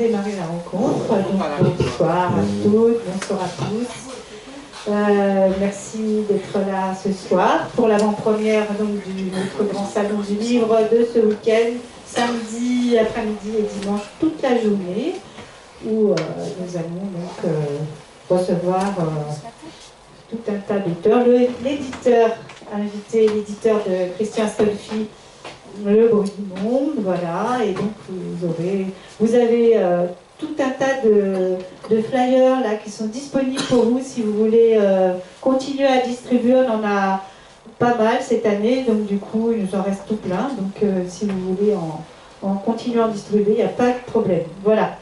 démarrer la rencontre. Donc, bonsoir à toutes, bonsoir à tous. Merci d'être là ce soir pour l'avant-première du notre grand salon du livre de ce week-end, samedi après-midi et dimanche toute la journée, où nous allons donc recevoir tout un tas d'auteurs. L'éditeur invité, l'éditeur de Christian Astolfi, Le Bruit du Monde, voilà, et donc vous avez tout un tas de flyers là qui sont disponibles pour vous si vous voulez continuer à distribuer. On en a pas mal cette année, donc du coup il nous en reste tout plein, donc si vous voulez en continuer à distribuer, il n'y a pas de problème. Voilà.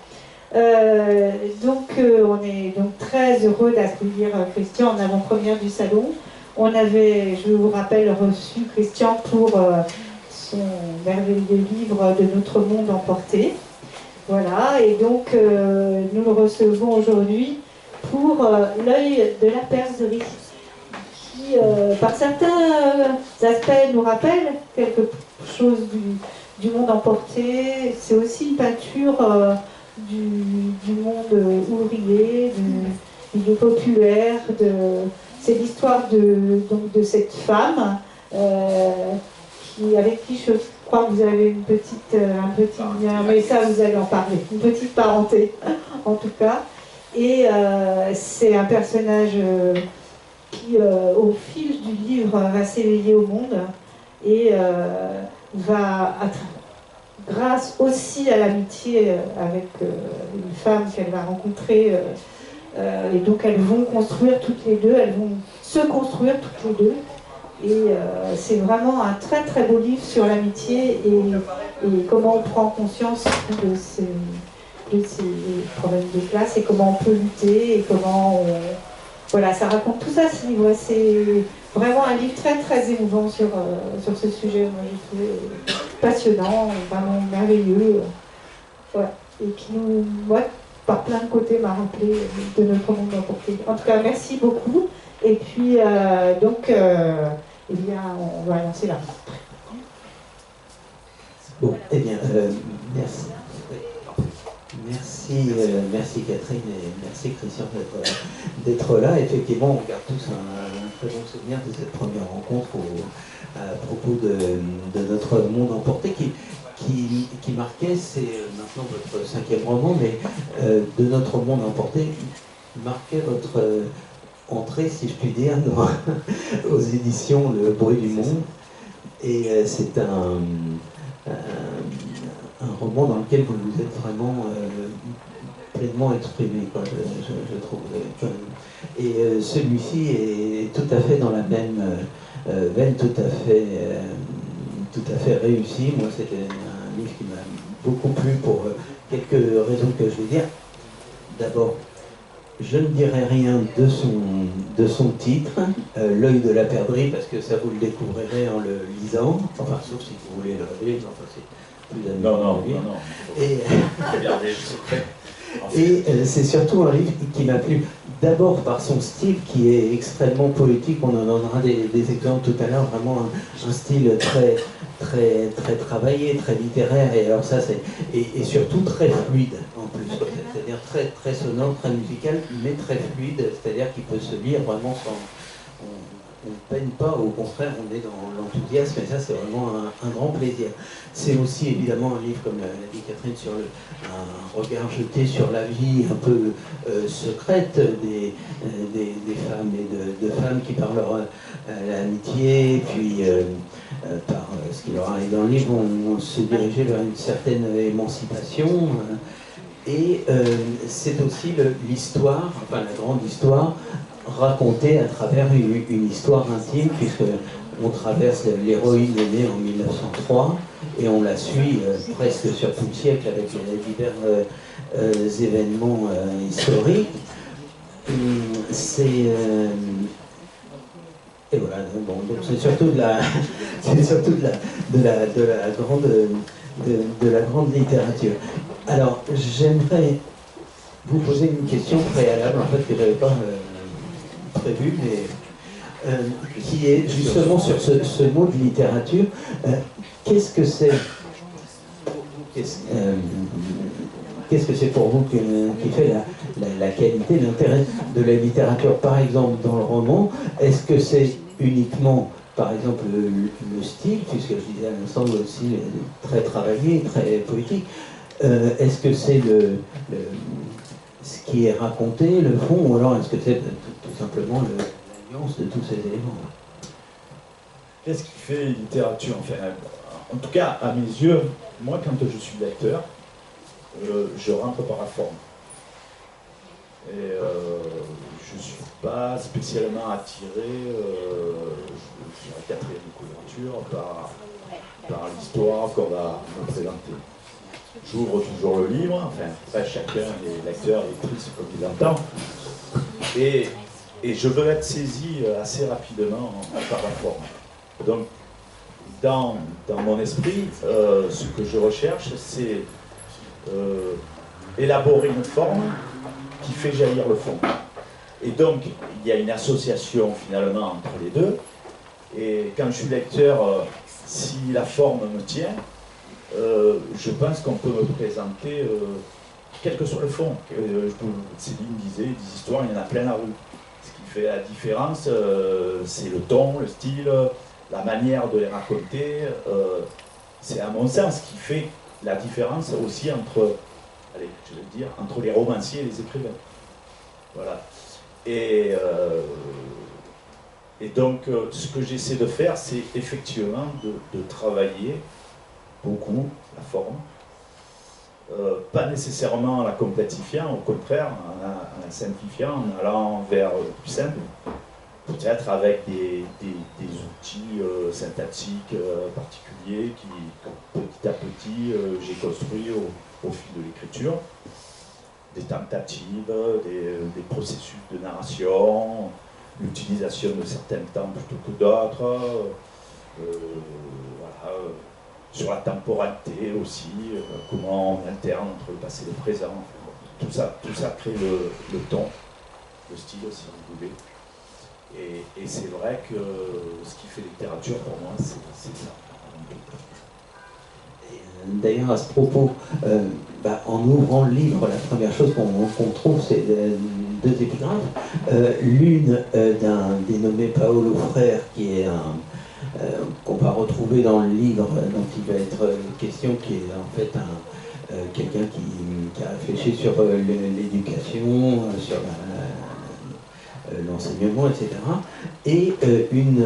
On est donc très heureux d'accueillir Christian en avant-première du salon. On avait, je vous rappelle, reçu Christian pour son merveilleux livre de Notre Monde Emporté. Voilà, et donc nous le recevons aujourd'hui pour L'œil de la Perserie, qui par certains aspects nous rappelle quelque chose du monde emporté. C'est aussi une peinture du monde ouvrier, du milieu populaire. C'est l'histoire de cette femme avec qui je crois que vous avez un petit lien, mais ça vous allez en parler, une petite parenté en tout cas. Et c'est un personnage qui, au fil du livre, va s'éveiller au monde et grâce aussi à l'amitié avec une femme qu'elle va rencontrer, et donc elles vont construire toutes les deux, elles vont se construire toutes les deux. Et c'est vraiment un très très beau livre sur l'amitié et comment on prend conscience de ces problèmes de classe et comment on peut lutter et comment on... Voilà, ça raconte tout ça ce livre. C'est vraiment un livre très très émouvant sur ce sujet. Moi j'ai trouvé passionnant, vraiment merveilleux. Voilà. Et qui nous, moi, par plein de côtés, m'a rappelé de Notre Monde Emporté. En tout cas, merci beaucoup. Et puis, eh bien, on va lancer là. Bon, eh bien, merci. Merci Catherine et merci Christian d'être là. Effectivement, on garde tous un très bon souvenir de cette première rencontre à propos de Notre Monde Emporté qui marquait, c'est maintenant votre 5e roman, mais de Notre Monde Emporté marquait votre entrée, si je puis dire, aux éditions Le Bruit du Monde. Et c'est un roman dans lequel vous vous êtes vraiment pleinement exprimé, quoi, je trouve. Et celui-ci est tout à fait dans la même veine, tout à fait réussi. Moi, c'était un livre qui m'a beaucoup plu pour quelques raisons que je vais dire. D'abord, je ne dirai rien de son titre, L'œil de la perdrix, parce que ça vous le découvrirez en le lisant, enfin sauf si vous voulez le révéler, enfin c'est plus amusant. Non. Et c'est surtout un livre qui m'a plu, d'abord par son style qui est extrêmement poétique, on en donnera des exemples tout à l'heure, vraiment un style très travaillé, très littéraire, et alors ça c'est et surtout très fluide en plus, c'est-à-dire très sonore, très musical, mais très fluide, c'est-à-dire qu'il peut se lire vraiment sans... On ne peine pas, au contraire, on est dans l'enthousiasme, et ça c'est vraiment un grand plaisir. C'est aussi évidemment un livre, comme l'a dit Catherine, sur un regard jeté sur la vie un peu secrète des femmes et de femmes qui par leur l'amitié, puis par ce qui leur arrive dans le livre, vont se diriger vers une certaine émancipation. Et c'est aussi l'histoire, enfin la grande histoire, racontée à travers une histoire intime, puisque on traverse l'héroïne est née en 1903 et on la suit presque sur tout le siècle avec les divers événements historiques. Et voilà, bon, donc c'est surtout de la grande littérature. Alors, j'aimerais vous poser une question préalable, en fait, que je n'avais pas prévue, mais qui est justement sur ce mot de littérature. Qu'est-ce que c'est qu'est-ce que c'est pour vous qui fait la qualité, l'intérêt de la littérature, par exemple, dans le roman? Est-ce que c'est uniquement, par exemple, le style, puisque je disais à l'instant aussi très travaillé, très poétique? Est-ce que c'est ce qui est raconté, le fond, ou alors est-ce que c'est tout simplement l'alliance de tous ces éléments? Qu'est-ce qui fait littérature? Enfin, en tout cas, à mes yeux, moi, quand je suis lecteur, je rentre par la forme. Et je ne suis pas spécialement attiré sur la quatrième couverture par l'histoire qu'on va me présenter. J'ouvre toujours le livre, enfin, après chacun est lecteur et lectrice comme il l'entend, et je veux être saisi assez rapidement par la forme. Donc, dans mon esprit, ce que je recherche, c'est élaborer une forme qui fait jaillir le fond. Et donc, il y a une association finalement entre les deux. Et quand je suis lecteur, si la forme me tient, je pense qu'on peut me présenter, quel que soit le fond. Céline disait, des histoires, il y en a plein la rue. Ce qui fait la différence, c'est le ton, le style, la manière de les raconter. C'est à mon sens ce qui fait la différence aussi entre, allez, je vais dire, entre les romanciers et les écrivains. Voilà. Et donc, ce que j'essaie de faire, c'est effectivement de travailler beaucoup la forme, pas nécessairement en la complexifiant, au contraire, en la simplifiant, en allant vers le plus simple, peut-être avec des outils syntaxiques particuliers qui, petit à petit, j'ai construit au fil de l'écriture, des tentatives, des processus de narration, l'utilisation de certains temps plutôt que d'autres, voilà, sur la temporalité aussi, comment on alterne entre le passé et le présent. Tout ça crée le ton, le style si vous voulez. Et c'est vrai que ce qui fait littérature pour moi, c'est ça. D'ailleurs, à ce propos, en ouvrant le livre, la première chose qu'on trouve, c'est deux épigraphes. L'une d'un dénommé Paolo Freire, qui est qu'on va retrouver dans le livre dont il va être question, qui est en fait quelqu'un qui a réfléchi sur l'éducation, sur l'enseignement, etc. Et une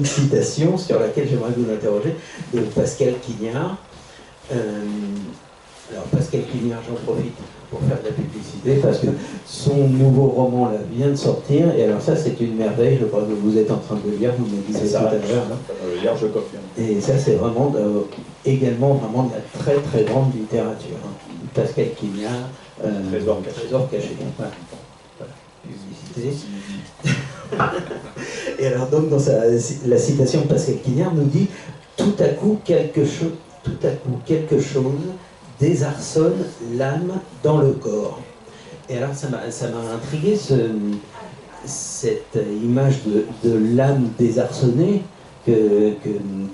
citation sur laquelle j'aimerais vous interroger, de Pascal Quignard. Alors Pascal Quignard, j'en profite pour faire de la publicité, parce que son nouveau roman là, vient de sortir, et alors ça c'est une merveille, je crois que vous êtes en train de le lire, vous me disiez tout à l'heure. Hier, je confirme. Et ça c'est vraiment également vraiment de la très très grande littérature. Pascal Quignard, Trésor caché. Voilà. Publicité. Et alors donc dans la citation de Pascal Quignard nous dit tout à coup quelque chose désarçonne l'âme dans le corps. Et alors ça m'a intrigué cette image de l'âme désarçonnée que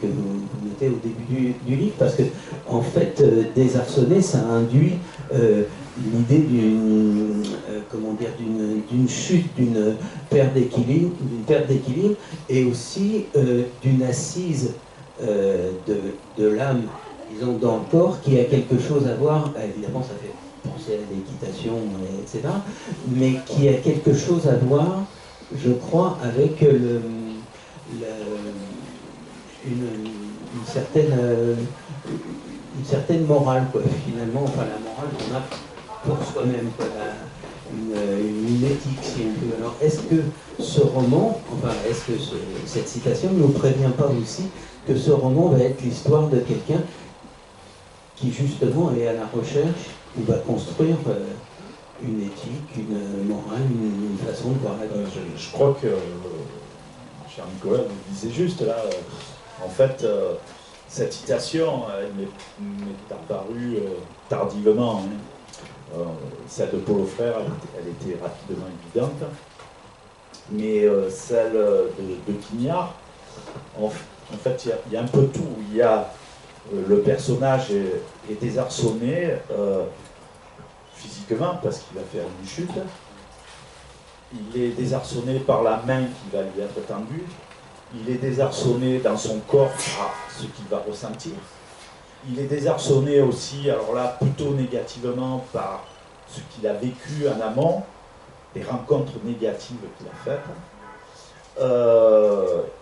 vous mettez au début du livre, parce que en fait désarçonné, ça induit l'idée d'une chute, d'une perte d'équilibre, et aussi d'une assise de l'âme, disons, dans le corps, qui a quelque chose à voir, évidemment ça fait penser à l'équitation, etc., mais qui a quelque chose à voir, je crois, avec une certaine morale, quoi, finalement, enfin la morale qu'on a pour soi-même, quoi, une éthique, si on peut. Alors, est-ce que ce roman, enfin, est-ce que cette citation ne nous prévient pas aussi que ce roman va être l'histoire de quelqu'un qui, justement, est à la recherche, ou va construire une éthique, une morale, une façon de voir la vie? Je crois que, cher Nicolas, vous disiez juste, là, en fait, cette citation, elle m'est apparue tardivement. Celle de Paulo Freire, elle était rapidement évidente, mais celle de Quignard, en fait, il y a un peu tout. Il y a le personnage est désarçonné physiquement parce qu'il a fait une chute. Il est désarçonné par la main qui va lui être tendue. Il est désarçonné dans son corps par ce qu'il va ressentir. Il est désarçonné aussi, alors là, plutôt négativement par ce qu'il a vécu en amont, les rencontres négatives qu'il a faites.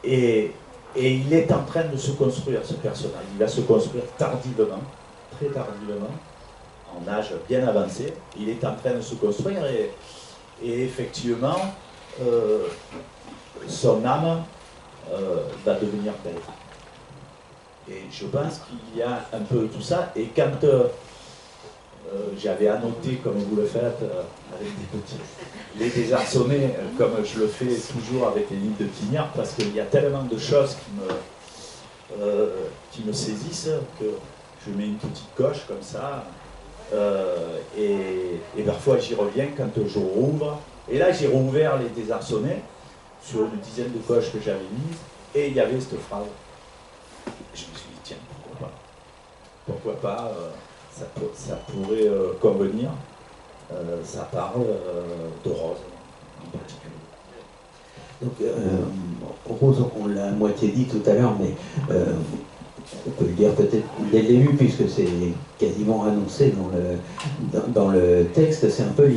Et il est en train de se construire, ce personnage. Il va se construire tardivement, très tardivement, en âge bien avancé. Il est en train de se construire et effectivement, son âme va devenir belle. Et je pense qu'il y a un peu tout ça. Et quand j'avais annoté, comme vous le faites, avec des petits, les désarçonnés, comme je le fais toujours avec les livres de Quignard, parce qu'il y a tellement de choses qui me saisissent que je mets une petite coche comme ça. Et parfois j'y reviens quand je rouvre. Et là j'ai rouvert les désarçonnés sur une dizaine de coches que j'avais mises, et il y avait cette phrase. Je me suis dit, tiens, pourquoi pas, ça pourrait convenir. Ça parle de Rose en particulier. Donc, Rose, on l'a à moitié dit tout à l'heure, mais on peut le dire peut-être dès le début, puisque c'est quasiment annoncé dans le texte. C'est un peu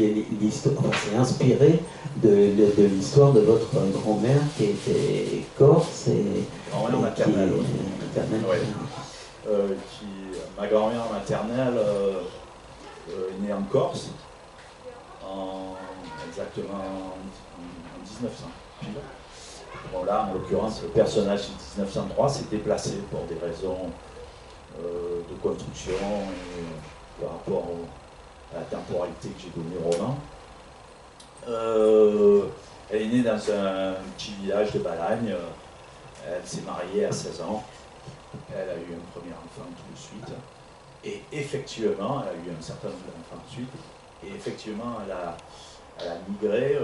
l'histoire, enfin, c'est inspiré de l'histoire de votre grand-mère qui était corse et Grand-mère maternelle. maternelle. Ma grand-mère maternelle est née en Corse, exactement en 1900. Bon, là, en l'occurrence, le personnage de 1903 s'est déplacé pour des raisons de construction et par rapport à la temporalité que j'ai donnée au roman. Elle est née dans un petit village de Balagne. Elle s'est mariée à 16 ans. Elle a eu un premier enfant tout de suite. Et effectivement, elle a eu un certain nombre d'enfants ensuite. Et effectivement, elle a migré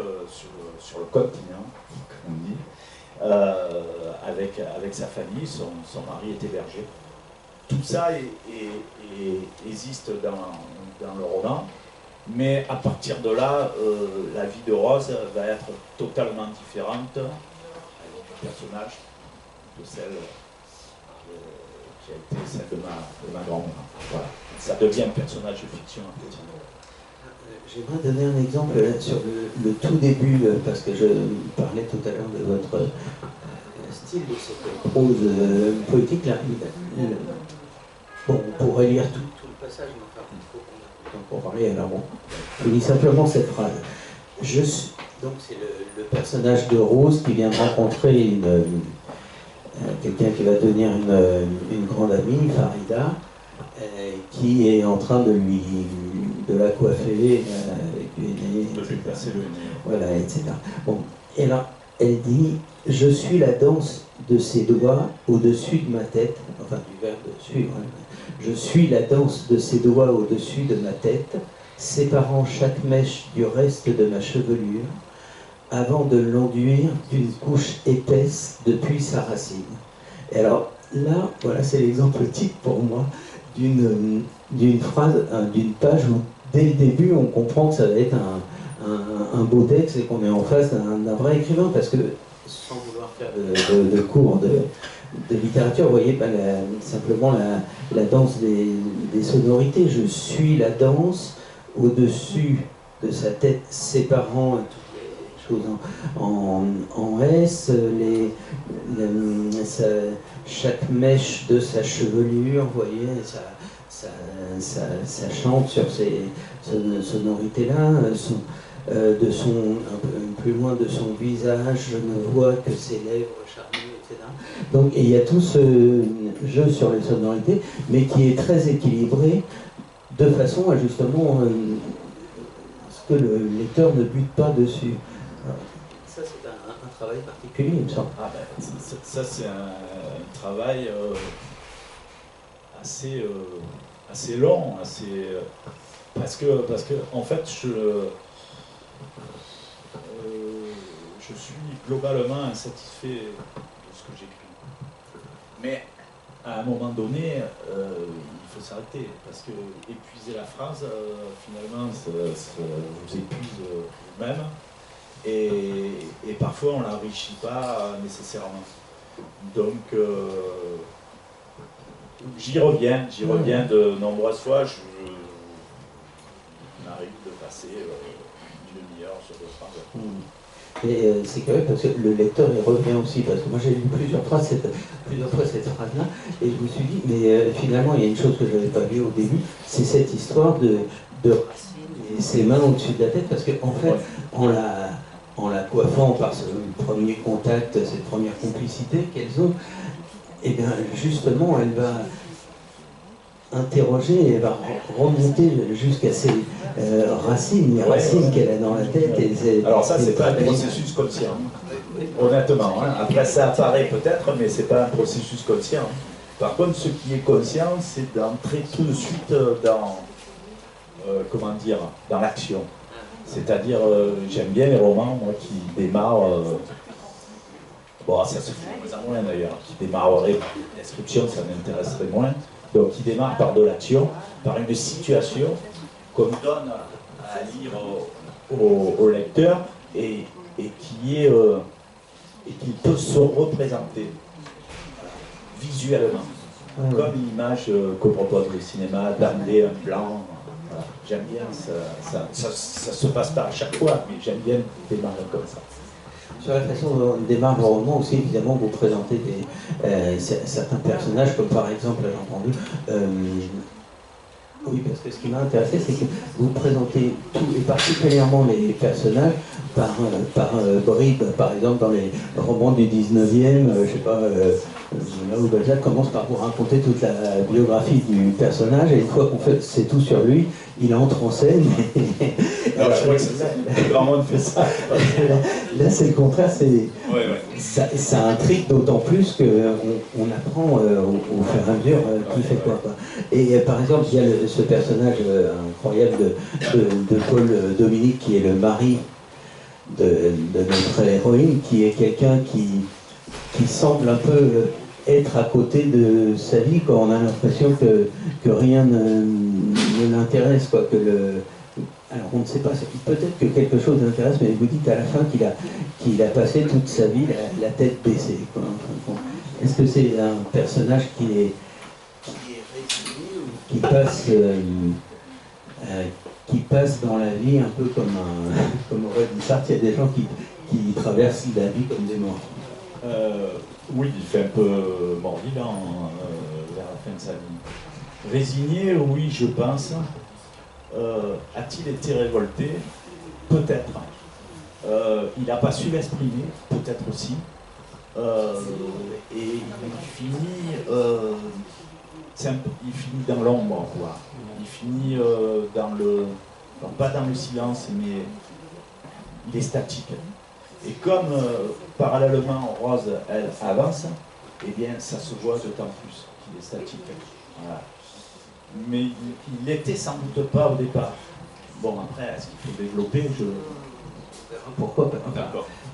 sur le continent, comme on dit, avec sa famille. Son mari était berger. Tout ça existe dans le roman. Mais à partir de là, la vie de Rose va être totalement différente du personnage, de celle qui a été celle de ma grand-mère. Voilà. Ça devient un personnage de fiction en fait. J'aimerais donner un exemple sur le tout début, parce que je parlais tout à l'heure de votre style, de cette prose poétique. Là, bon, on pourrait lire tout le passage, mais enfin, il faut qu'on ait le temps pour parler. Alors bon, je lis simplement cette phrase. Donc c'est le personnage de Rose qui vient de rencontrer quelqu'un qui va devenir une grande amie, Farida, qui est en train de la coiffer avec du henné, De lui passer le henné. voilà, etc. Bon, et là, elle dit « Je suis la danse de ses doigts au-dessus de ma tête », enfin du verbe suivre, hein. « Je suis la danse de ses doigts au-dessus de ma tête, séparant chaque mèche du reste de ma chevelure, avant de l'enduire d'une couche épaisse depuis sa racine. » Et alors, là, voilà, c'est l'exemple type pour moi d'une phrase, d'une page où, dès le début, on comprend que ça va être un beau texte et qu'on est en face d'un vrai écrivain, parce que, sans vouloir faire de cours de littérature, vous voyez, simplement la danse des sonorités. Je suis la danse au-dessus de sa tête, séparant toutes les choses en S, chaque mèche de sa chevelure, vous voyez, ça chante sur ces sonorités-là, un peu plus loin de son visage, je ne vois que ses lèvres charnues, etc. Donc, et il y a tout ce jeu sur les sonorités, mais qui est très équilibré, de façon à justement ce que le lecteur ne bute pas dessus. Alors, ça, c'est un travail particulier, il me semble. Ah ben, ça c'est un travail assez long, parce que en fait je suis globalement insatisfait de ce que j'écris. Mais à un moment donné, il faut s'arrêter, parce que épuiser la phrase, finalement, ça vous épuise vous-même, et parfois on ne l'enrichit pas nécessairement. Donc, j'y reviens de nombreuses fois. Il m'arrive de passer une demi-heure sur deux phrases. Et c'est curieux parce que le lecteur il revient aussi, parce que moi j'ai lu plusieurs fois cette phrase-là, et je me suis dit, mais finalement il y a une chose que je n'avais pas vue au début, c'est cette histoire de Racine et ses mains au-dessus de la tête, parce qu'en fait, en la coiffant par ce premier contact, cette première complicité qu'elles ont, et bien justement elle va interroger, elle va remonter jusqu'à ses racines, les racines qu'elle a dans la tête. Alors ça, c'est pas un processus conscient, honnêtement. Hein. Après, ça apparaît peut-être, mais c'est pas un processus conscient. Par contre, ce qui est conscient, c'est d'entrer tout de suite dans, dans l'action. C'est-à-dire, j'aime bien les romans, moi, qui démarrent... bon, ça se fait de moins en moins d'ailleurs, qui démarreraient par une description, ça m'intéresserait moins. Donc, qui démarre par de l'action, par une situation qu'on donne à lire au lecteur et qui peut se représenter visuellement, comme l'image que propose le cinéma, d'amener un plan. Voilà. J'aime bien ça se passe pas à chaque fois, mais j'aime bien démarrer comme ça. Sur la façon dont on démarre le roman aussi, évidemment, vous présentez certains personnages, comme par exemple, j'ai entendu, oui, parce que ce qui m'a intéressé, c'est que vous présentez tout, et particulièrement les personnages, par bribes. Par exemple, dans les romans du 19e, je sais pas, là où Balzac commence par vous raconter toute la biographie du personnage, et une fois qu'on fait c'est tout sur lui, il entre en scène. Alors, je crois que c'est grand monde fait ça. Là, c'est le contraire, ça intrigue d'autant plus qu'on apprend au fur et à mesure qui fait quoi. Et par exemple, il y a ce personnage incroyable de Paul Dominique, qui est le mari de notre héroïne, qui est quelqu'un qui semble un peu être à côté de sa vie, quand on a l'impression que rien ne l'intéresse, quoi, alors on ne sait pas, peut-être que quelque chose l'intéresse, mais vous dites à la fin qu'il a passé toute sa vie la tête baissée, quoi. Est-ce que c'est un personnage qui est résigné, ou qui passe dans la vie un peu comme aurait dit Sartre, il y a des gens qui traversent la vie comme des morts? Oui, il fait un peu mordillant vers la fin de sa vie. Résigné, oui, je pense. A-t-il été révolté? Peut-être. Il n'a pas su l'exprimer, peut-être aussi. Et il finit dans l'ombre, quoi. Il finit pas dans le silence, mais il est statique. Et comme parallèlement Rose, elle avance, eh bien ça se voit d'autant plus qu'il est statique. Voilà. Mais il l'était sans doute pas au départ. Bon, après, est-ce qu'il faut développer? Pourquoi pas?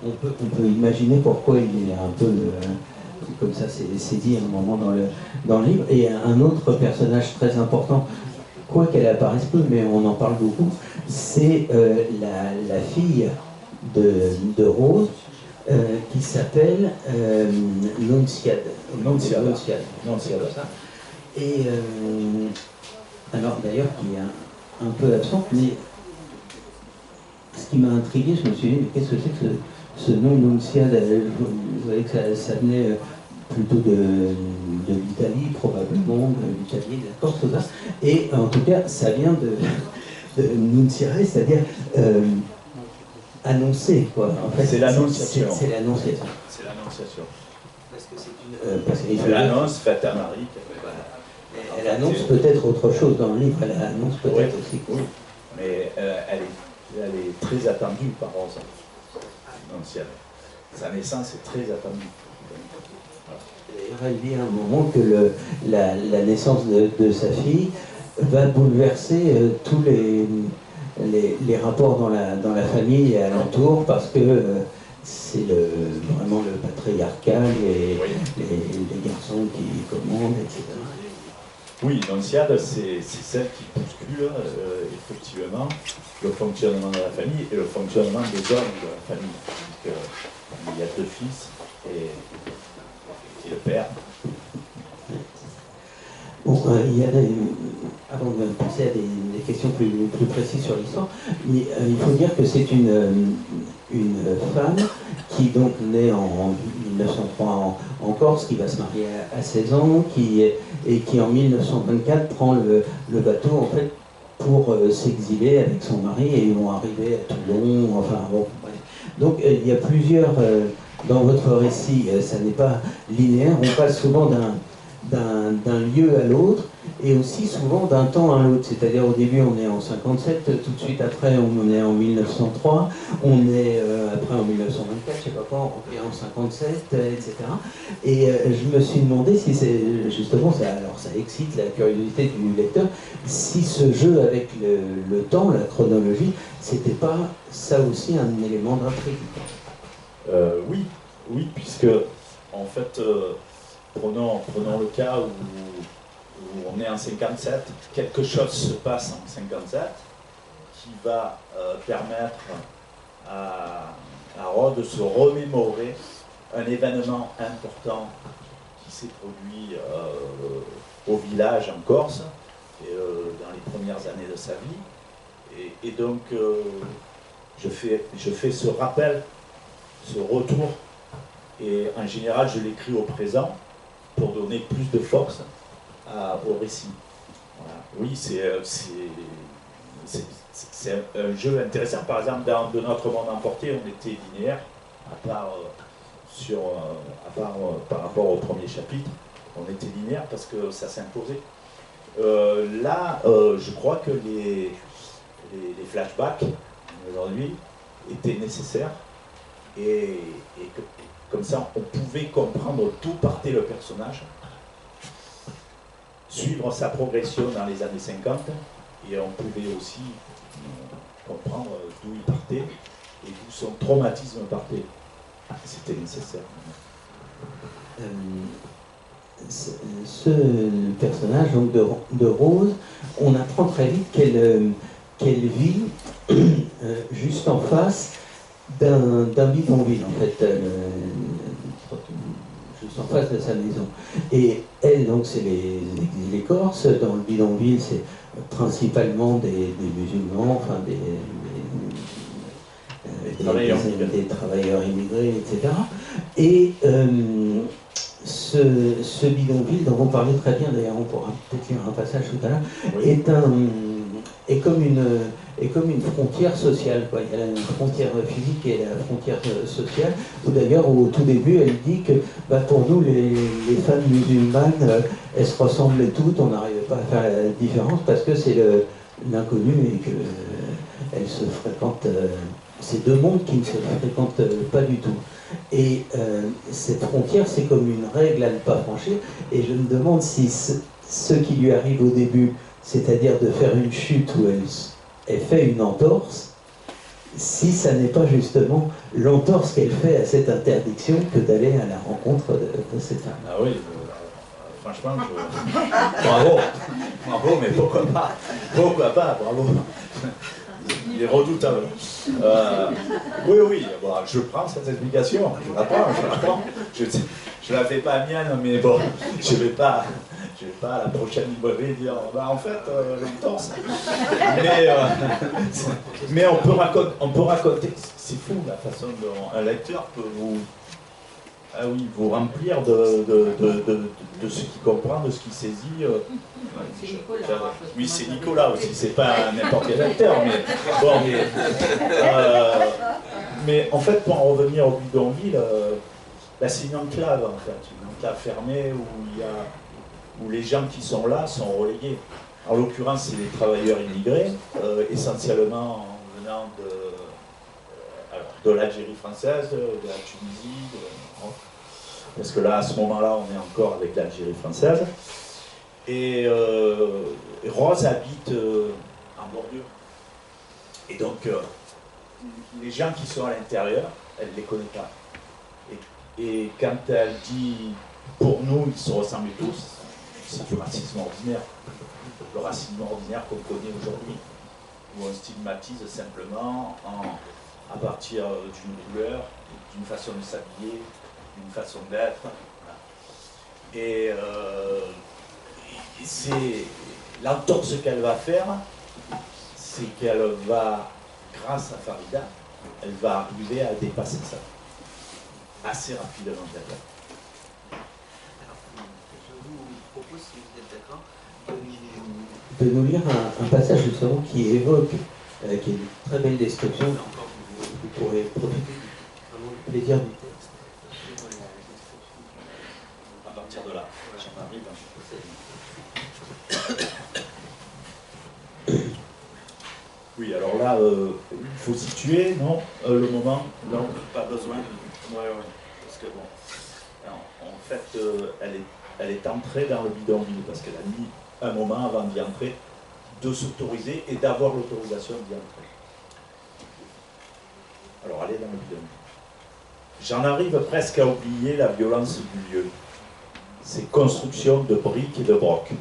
On peut imaginer pourquoi il est un peu comme ça, c'est dit à un moment dans le livre. Et un autre personnage très important, quoi qu'elle apparaisse peu, mais on en parle beaucoup, c'est la fille de Rose, qui s'appelle Nunziata. Et alors d'ailleurs qui est un peu absente, mais ce qui m'a intrigué, je me suis dit, mais qu'est-ce que c'est que ce nom Nunziata? Vous voyez que ça venait plutôt de l'Italie, probablement, de l'Italie, de la Corse, tout ça. Et en tout cas, ça vient de Nunziare, c'est-à-dire annoncer, quoi. En fait, c'est l'annonciation. C'est l'annonciation. C'est l'annonciation. Parce que elle annonce faite à Marie. Elle annonce peut-être autre chose dans le livre, elle annonce peut-être aussi. Oui, mais elle est très attendue par Rose. Annonciate. Sa naissance est très attendue. D'ailleurs, elle dit à un moment que la naissance de sa fille va bouleverser tous les rapports dans la famille et alentour, parce que c'est vraiment le patriarcal et les garçons qui commandent, etc. Oui, l'Onciade, c'est celle qui bouscule effectivement le fonctionnement de la famille et le fonctionnement des hommes de la famille. Donc, il y a 2 fils et le père. Bon, avant de passer à des questions plus précises sur l'histoire, il faut dire que c'est une femme qui donc naît en 1903 en Corse, qui va se marier à 16 ans, et qui en 1924 prend le bateau en fait pour s'exiler avec son mari, et ils vont arriver à Toulon, enfin bon, bref. Donc il y a plusieurs, dans votre récit, ça n'est pas linéaire, on passe souvent d'un lieu à l'autre, et aussi souvent d'un temps à l'autre. C'est-à-dire au début on est en 57, tout de suite après on est en 1903, on est après en 1924, je sais pas quoi, on est en 57, etc. Et je me suis demandé si c'est justement ça, alors ça excite la curiosité du lecteur, si ce jeu avec le temps, la chronologie, c'était pas ça aussi un élément d'intrigue. Oui, puisque en fait, prenons le cas où on est en 57, quelque chose se passe en 57 qui va permettre à Rhodes de se remémorer un événement important qui s'est produit au village en Corse, dans les premières années de sa vie. Et donc, je fais ce rappel, ce retour, et en général, je l'écris au présent pour donner plus de force au récit. Voilà. Oui, c'est un jeu intéressant. Par exemple, dans De Notre Monde Emporté, on était linéaire, à part par rapport au premier chapitre, on était linéaire parce que ça s'imposait. Là, je crois que les flashbacks aujourd'hui étaient nécessaires, et que, comme ça, on pouvait comprendre d'où partait le personnage, suivre sa progression dans les années 50, et on pouvait aussi comprendre d'où il partait et d'où son traumatisme partait. C'était nécessaire. Ce personnage donc de Rose, on apprend très vite qu'elle vit juste en face d'un bidonville, en fait, juste en face de sa maison. Et elle, donc, c'est les exilés corses. Dans le bidonville, c'est principalement des musulmans, enfin des travailleurs immigrés, etc. Et ce bidonville, dont on parlait très bien, d'ailleurs on pourra peut-être lire un passage tout à l'heure, oui, est comme une frontière sociale, quoi. Il y a une frontière physique et la frontière sociale, où d'ailleurs au tout début elle dit que pour nous les femmes musulmanes, elles se ressemblent toutes, on n'arrive pas à faire la différence parce que c'est l'inconnu et qu'elles se fréquentent, c'est deux mondes qui ne se fréquentent pas du tout. Et cette frontière, c'est comme une règle à ne pas franchir, et je me demande si ce qui lui arrive au début, c'est-à-dire de faire une chute où elle fait une entorse, si ça n'est pas justement l'entorse qu'elle fait à cette interdiction que d'aller à la rencontre de cette femme. Ah oui, franchement, bravo, mais pourquoi pas, bravo. Il est redoutable. Oui, bon, je prends cette explication, je la prends. Je la fais pas mienne, mais bon, je vais pas à la prochaine librairie dire en fait l'entorse. Mais on peut raconter, c'est fou la façon dont un lecteur peut vous remplir de ce qu'il comprend, de ce qu'il saisit. Oui, c'est Nicolas aussi, c'est pas n'importe quel lecteur, mais en fait, pour en revenir au bidonville, c'est une enclave en fait, une enclave fermée où les gens qui sont là sont relégués. En l'occurrence, c'est les travailleurs immigrés, essentiellement venant de l'Algérie française, de la Tunisie, parce que là, à ce moment-là, on est encore avec l'Algérie française. Et Rose habite en bordure. Et donc, les gens qui sont à l'intérieur, elle ne les connaît pas. Et quand elle dit pour nous, ils se ressemblent tous, c'est du racisme ordinaire. Le racisme ordinaire qu'on connaît aujourd'hui, où on stigmatise simplement à partir d'une couleur, d'une façon de s'habiller, d'une façon d'être. Et c'est l'entorse qu'elle va faire, c'est qu'elle va, grâce à Farida, elle va arriver à dépasser ça assez rapidement d'ailleurs. Je vous propose, si vous êtes d'accord, de nous lire un passage justement qui évoque, qui est une très belle description. Là encore, vous pourrez profiter vraiment du plaisir du texte. À partir de là, j'en arrive. Oui, alors là, il faut situer, non le moment, non, pas besoin. Ouais, parce que bon, alors, en fait, elle est entrée dans le bidonville parce qu'elle a mis un moment avant d'y entrer, de s'autoriser et d'avoir l'autorisation d'y entrer. Alors, elle est dans le bidonville. J'en arrive presque à oublier la violence du lieu. Ces constructions de briques et de brocs,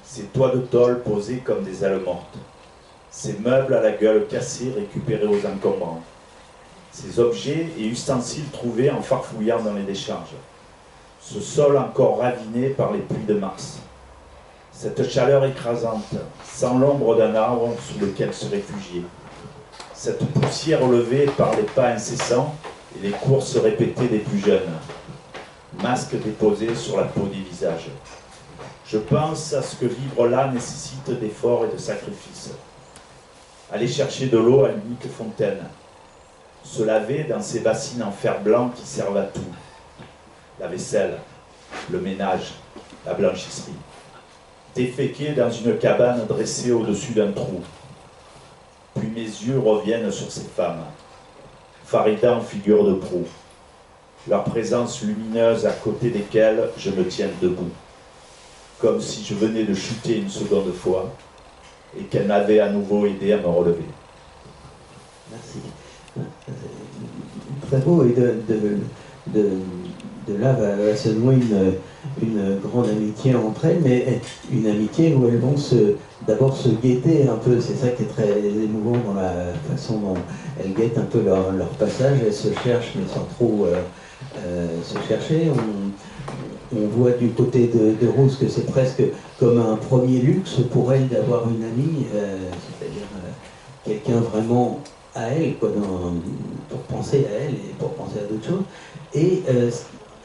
ces toits de tôle posés comme des ailes mortes, ces meubles à la gueule cassée récupérés aux encombrants, ces objets et ustensiles trouvés en farfouillant dans les décharges, ce sol encore raviné par les pluies de mars, cette chaleur écrasante, sans l'ombre d'un arbre sous lequel se réfugier, cette poussière levée par les pas incessants et les courses répétées des plus jeunes, masques déposés sur la peau des visages. Je pense à ce que vivre là nécessite d'efforts et de sacrifices. Aller chercher de l'eau à l'unique fontaine, se laver dans ces bassines en fer blanc qui servent à tout, la vaisselle, le ménage, la blanchisserie, déféquer dans une cabane dressée au-dessus d'un trou. Puis mes yeux reviennent sur ces femmes, Farida en figure de proue, leur présence lumineuse à côté desquelles je me tiens debout, comme si je venais de chuter une seconde fois et qu'elle m'avait à nouveau aidé à me relever. Merci. Très beau, et de là va se nouer une grande amitié entre elles, mais une amitié où elles vont d'abord se guetter un peu. C'est ça qui est très émouvant dans la façon dont elles guettent un peu leur passage. Elles se cherchent, mais sans trop se chercher. On voit du côté de Rose que c'est presque comme un premier luxe pour elle d'avoir une amie, c'est-à-dire quelqu'un vraiment à elle, quoi, pour penser à elle et pour penser à d'autres choses. Et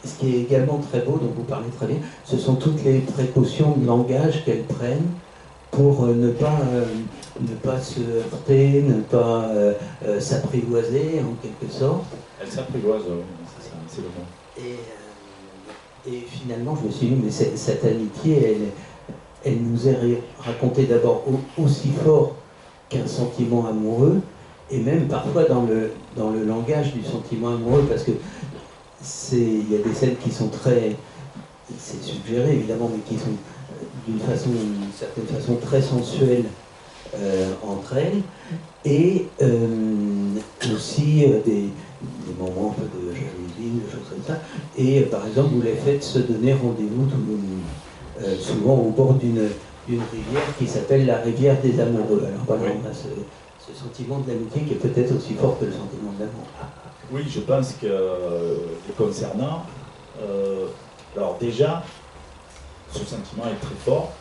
ce qui est également très beau, dont vous parlez très bien, ce sont toutes les précautions de langage qu'elles prennent pour ne pas se heurter, ne pas s'apprivoiser en quelque sorte. Elle s'apprivoise, c'est le mot. Et finalement, je me suis dit, mais cette amitié, elle nous est racontée d'abord aussi fort qu'un sentiment amoureux, et même parfois dans le langage du sentiment amoureux, parce que il y a des scènes qui sont très, c'est suggéré évidemment, mais qui sont d'une certaine façon très sensuelles entre elles, et aussi des moments un peu de jalousie, des choses comme ça. Et par exemple, vous les faites se donner rendez-vous souvent au bord d'une rivière qui s'appelle la rivière des amoureux. Alors par exemple, on a ce sentiment de l'amitié qui est peut-être aussi fort que le sentiment de l'amour. Oui, je pense que les concernant, alors déjà, ce sentiment est très fort.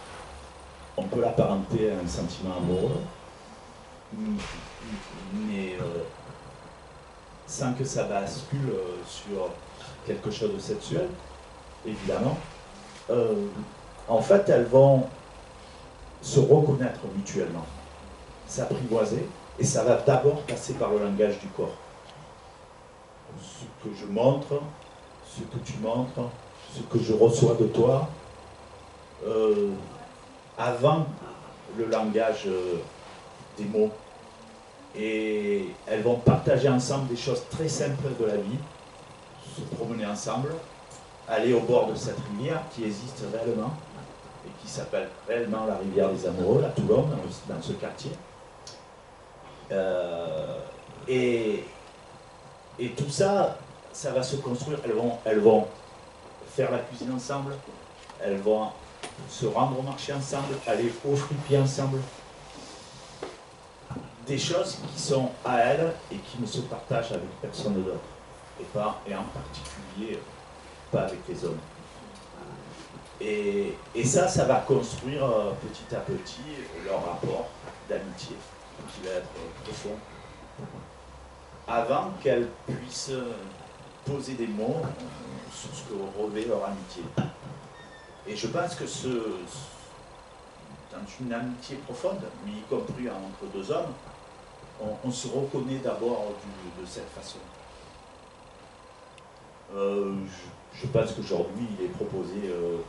On peut l'apparenter à un sentiment amoureux, mais sans que ça bascule sur quelque chose de sexuel, évidemment. En fait, elles vont se reconnaître mutuellement, s'apprivoiser, et ça va d'abord passer par le langage du corps. Ce que je montre, ce que tu montres, ce que je reçois de toi, avant le langage des mots. Et elles vont partager ensemble des choses très simples de la vie, se promener ensemble, aller au bord de cette rivière qui existe réellement, et qui s'appelle réellement la rivière des amoureux, à Toulon, dans ce quartier. Et tout ça, ça va se construire. Elles vont faire la cuisine ensemble, elles vont se rendre au marché ensemble, aller au fripier ensemble. Des choses qui sont à elles et qui ne se partagent avec personne d'autre. Et en particulier, pas avec les hommes. Et ça va construire petit à petit leur rapport d'amitié, qui va être profond, avant qu'elles puissent poser des mots sur ce que revêt leur amitié. Et je pense que dans une amitié profonde, mais y compris entre deux hommes, on se reconnaît d'abord de cette façon. Je pense qu'aujourd'hui, il est proposé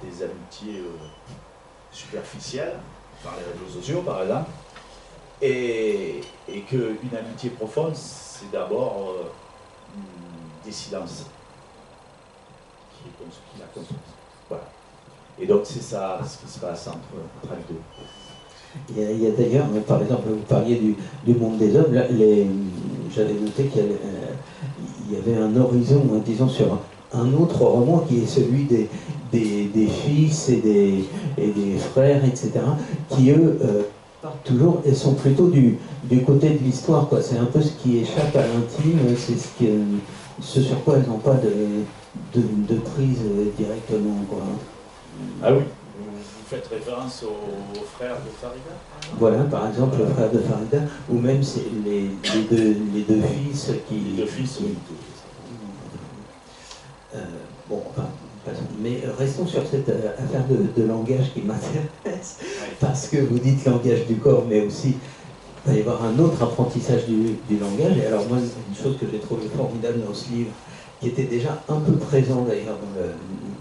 des amitiés superficielles, par les réseaux sociaux par exemple, et qu'une amitié profonde, c'est d'abord des silences qui la construisent. Voilà. Et donc c'est ça ce qui se passe entre les deux. Il y a d'ailleurs, par exemple, vous parliez du monde des hommes, j'avais noté qu'il y avait un horizon, disons, sur un autre roman qui est celui des fils et des frères, etc., qui eux partent toujours et sont plutôt du côté de l'histoire, quoi. C'est un peu ce qui échappe à l'intime, c'est ce sur quoi elles n'ont pas de prise directement, quoi. Ah oui. Vous faites référence aux frères de Farida? Voilà, par exemple, le frère de Farida, ou même c'est les deux fils qui... Les deux fils, oui. Bon, enfin, mais restons sur cette affaire de langage qui m'intéresse, parce que vous dites langage du corps, mais aussi il va y avoir un autre apprentissage du langage. Et alors moi, une chose que j'ai trouvé formidable dans ce livre, qui était déjà un peu présent d'ailleurs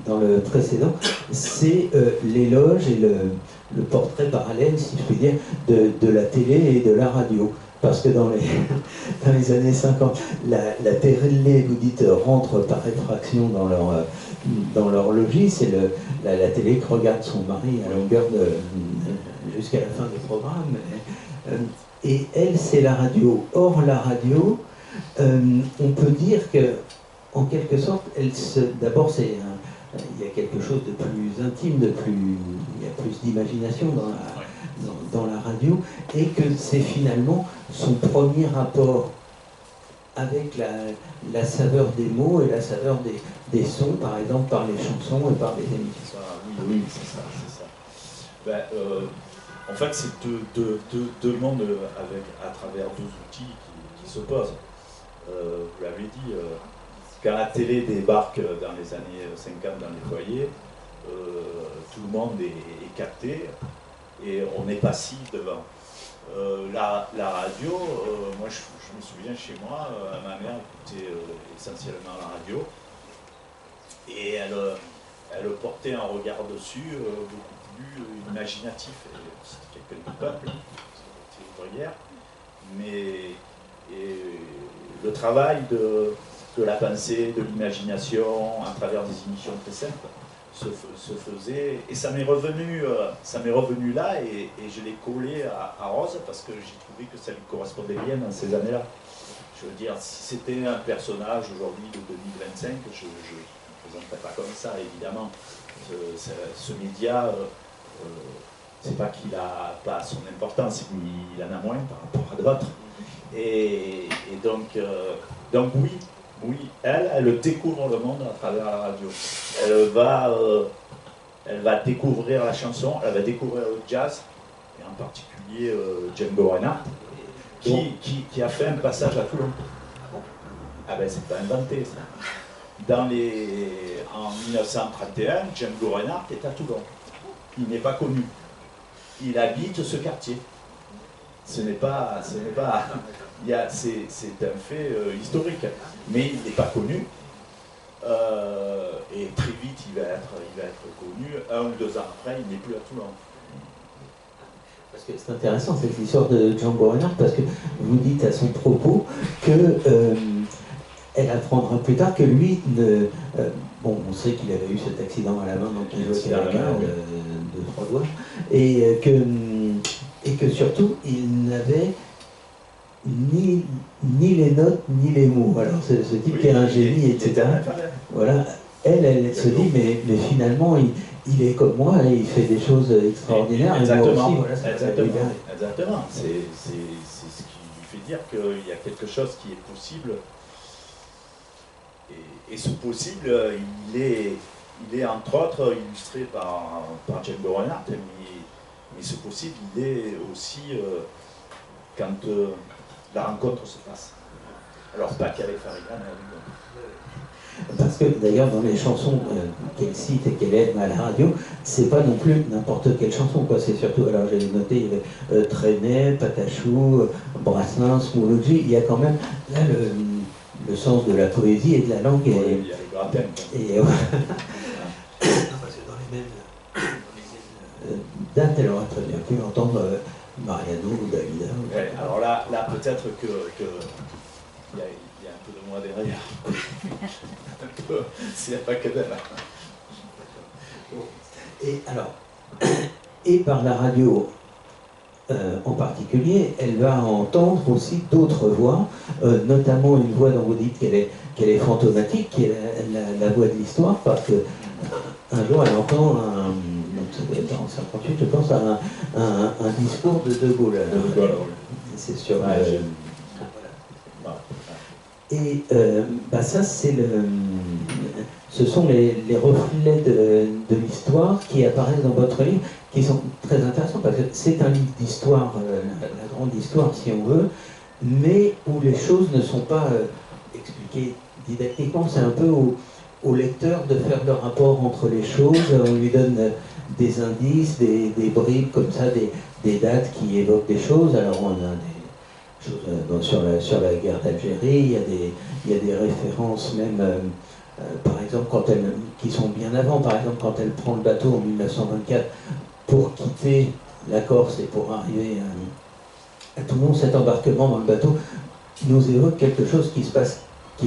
dans le précédent, c'est l'éloge et le portrait parallèle, si je puis dire, de la télé et de la radio. Parce que dans les années 50, la télé, vous dites, rentre par effraction dans leur logis, c'est la télé qui regarde son mari à longueur jusqu'à la fin du programme. Et elle, c'est la radio. Or, la radio, on peut dire que, en quelque sorte, d'abord, il y a quelque chose de plus intime, il y a plus d'imagination dans la radio, et que c'est finalement son premier rapport avec la saveur des mots et la saveur des sons, par exemple par les chansons et par les émissions. Oui, c'est ça. Ben, en fait, c'est deux mondes à travers deux outils qui s'opposent. Vous l'avez dit, quand la télé débarque dans les années 50 dans les foyers, tout le monde est capté et on n'est pas assis devant. La radio, moi je me souviens chez moi, ma mère écoutait essentiellement la radio et elle portait un regard dessus beaucoup plus imaginatif. C'était quelqu'un du peuple, c'était ouvrière, mais le travail de la pensée, de l'imagination, à travers des émissions très simples, se faisait, et ça m'est revenu là, et je l'ai collé à Rose, parce que j'ai trouvé que ça lui correspondait bien dans ces années-là. Je veux dire, si c'était un personnage aujourd'hui de 2025, je ne présenterais pas comme ça, évidemment. Ce média, c'est pas qu'il n'a pas son importance, c'est qu'il en a moins par rapport à d'autres. Et donc oui, elle découvre le monde à travers la radio. Elle va découvrir la chanson, elle va découvrir le jazz, et en particulier Django Reinhardt, qui a fait un passage à Toulon. Ah ben c'est pas inventé ça. En 1931, Django Reinhardt est à Toulon. Il n'est pas connu. Il habite ce quartier. C'est un fait historique, mais il n'est pas connu, et très vite il va être connu. 1 ou 2 ans après, il n'est plus à Toulon. Parce que c'est intéressant cette histoire de Django Reinhardt, parce que vous dites à son propos que elle apprendra plus tard que lui bon, on sait qu'il avait eu cet accident à la main, donc il jouait avec de 3 doigts, et que surtout il n'avait ni les notes, ni les mots. Alors, ce type qui est un génie, etc. Voilà. Elle se dit, mais finalement, il est comme moi, et il fait des choses extraordinaires. Exactement. Et moi aussi, voilà, Exactement. C'est ce qui lui fait dire qu'il y a quelque chose qui est possible. Et ce possible, il est entre autres illustré par Django Reinhardt, mais ce possible, il est aussi quand la rencontre se passe. Alors, pas qu'avec Farida, mais parce que d'ailleurs, dans les chansons qu'elle cite et qu'elle aime à la radio, c'est pas non plus n'importe quelle chanson, quoi. C'est surtout, alors j'ai noté, il y avait Trenet, Patachou, Brassens, Mouloudji, il y a quand même là le sens de la poésie et de la langue. Il y a les grattins. Et parce que dans les mêmes dates, elle aurait très bien pu entendre Mariano ou Dalida. Ouais, alors là peut-être que il y a un peu de moi derrière. S'il n'y a pas que d'elle. Et alors, et par la radio en particulier, elle va entendre aussi d'autres voix, notamment une voix dont vous dites qu'elle est fantomatique, qui est la voix de l'histoire, parce que un jour elle entend en 58, je pense, un discours de De Gaulle. C'est sur et ça, ce sont les reflets de l'histoire qui apparaissent dans votre livre, qui sont très intéressants, parce que c'est un livre d'histoire, la grande histoire si on veut, mais où les choses ne sont pas expliquées didactiquement. C'est un peu au lecteur de faire le rapport entre les choses. On lui donne des indices, des bribes comme ça, des dates qui évoquent des choses. Alors on a des choses sur la guerre d'Algérie, il y a des références même, par exemple, qui sont bien avant, par exemple, quand elle prend le bateau en 1924 pour quitter la Corse et pour arriver à Toulon, cet embarquement dans le bateau nous évoque quelque chose qui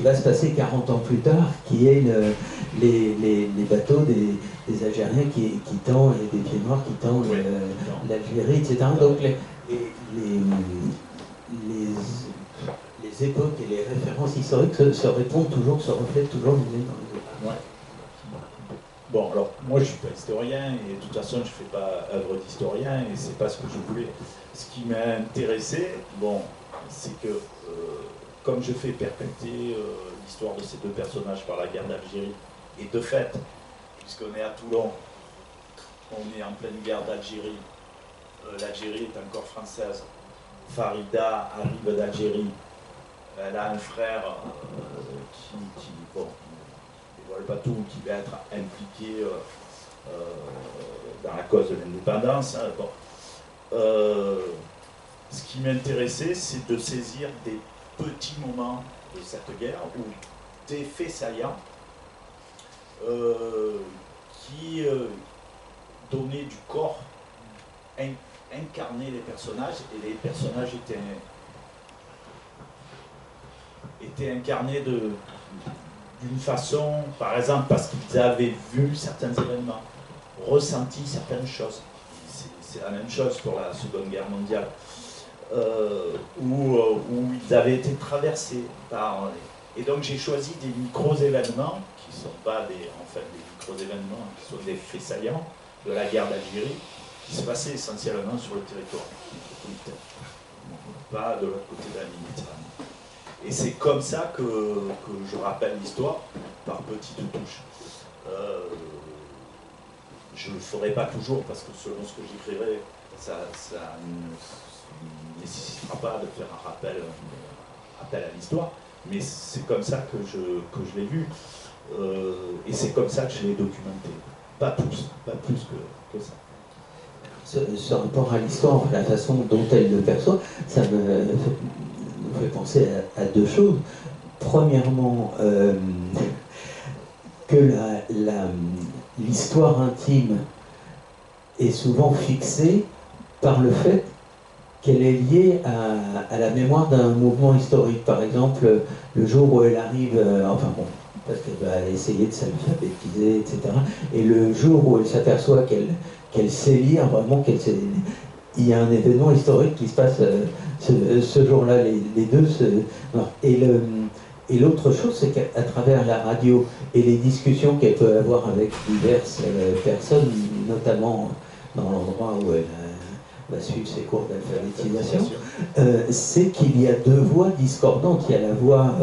va se passer 40 ans plus tard, qui est les bateaux des Algériens qui tendent, et des pieds noirs qui tendent l'Algérie, etc. Donc les époques et les références historiques se répondent toujours, se reflètent toujours les unes dans les autres. Ouais. Bon, alors, moi je ne suis pas historien, et de toute façon je ne fais pas œuvre d'historien, et c'est pas ce que je voulais. Ce qui m'a intéressé, c'est que, comme je fais perpétuer l'histoire de ces deux personnages par la guerre d'Algérie, et de fait, puisqu'on est à Toulon, on est en pleine guerre d'Algérie, l'Algérie est encore française, Farida arrive d'Algérie, elle a un frère qui ne dévoile pas tout, qui va être impliqué dans la cause de l'indépendance. Ce qui m'intéressait, c'est de saisir des petits moments de cette guerre, ou des faits saillants qui donnaient du corps, incarnaient les personnages, et les personnages étaient incarnés d'une façon, par exemple, parce qu'ils avaient vu certains événements, ressenti certaines choses. C'est la même chose pour la Seconde Guerre mondiale, où ils avaient été traversés par... Et donc j'ai choisi des micro-événements, qui ne sont pas des micro-événements, qui sont des faits saillants de la guerre d'Algérie, qui se passaient essentiellement sur le territoire, pas de l'autre côté de la Méditerranée. Et c'est comme ça que je rappelle l'histoire, par petites touches. Je ne le ferai pas toujours, parce que selon ce que j'écrirai, ça ne nécessitera pas de faire un rappel à l'histoire, mais c'est comme ça que je l'ai vu, et c'est comme ça que je l'ai documenté. Pas plus que ça. Ce rapport à l'histoire, la façon dont elle le perçoit, ça me fait penser à deux choses. Premièrement, que l'histoire intime est souvent fixée par le fait qu'elle est liée à la mémoire d'un mouvement historique. Par exemple, le jour où elle arrive, parce qu'elle va essayer de s'alphabétiser, etc. Et le jour où elle s'aperçoit qu'elle sait lire, vraiment il y a un événement historique qui se passe ce jour-là, les deux se... Et l'autre chose, c'est qu'à travers la radio et les discussions qu'elle peut avoir avec diverses personnes, notamment dans l'endroit où elle va suivre ses cours d'alphabétisation, c'est qu'il y a deux voix discordantes. Il y a la voix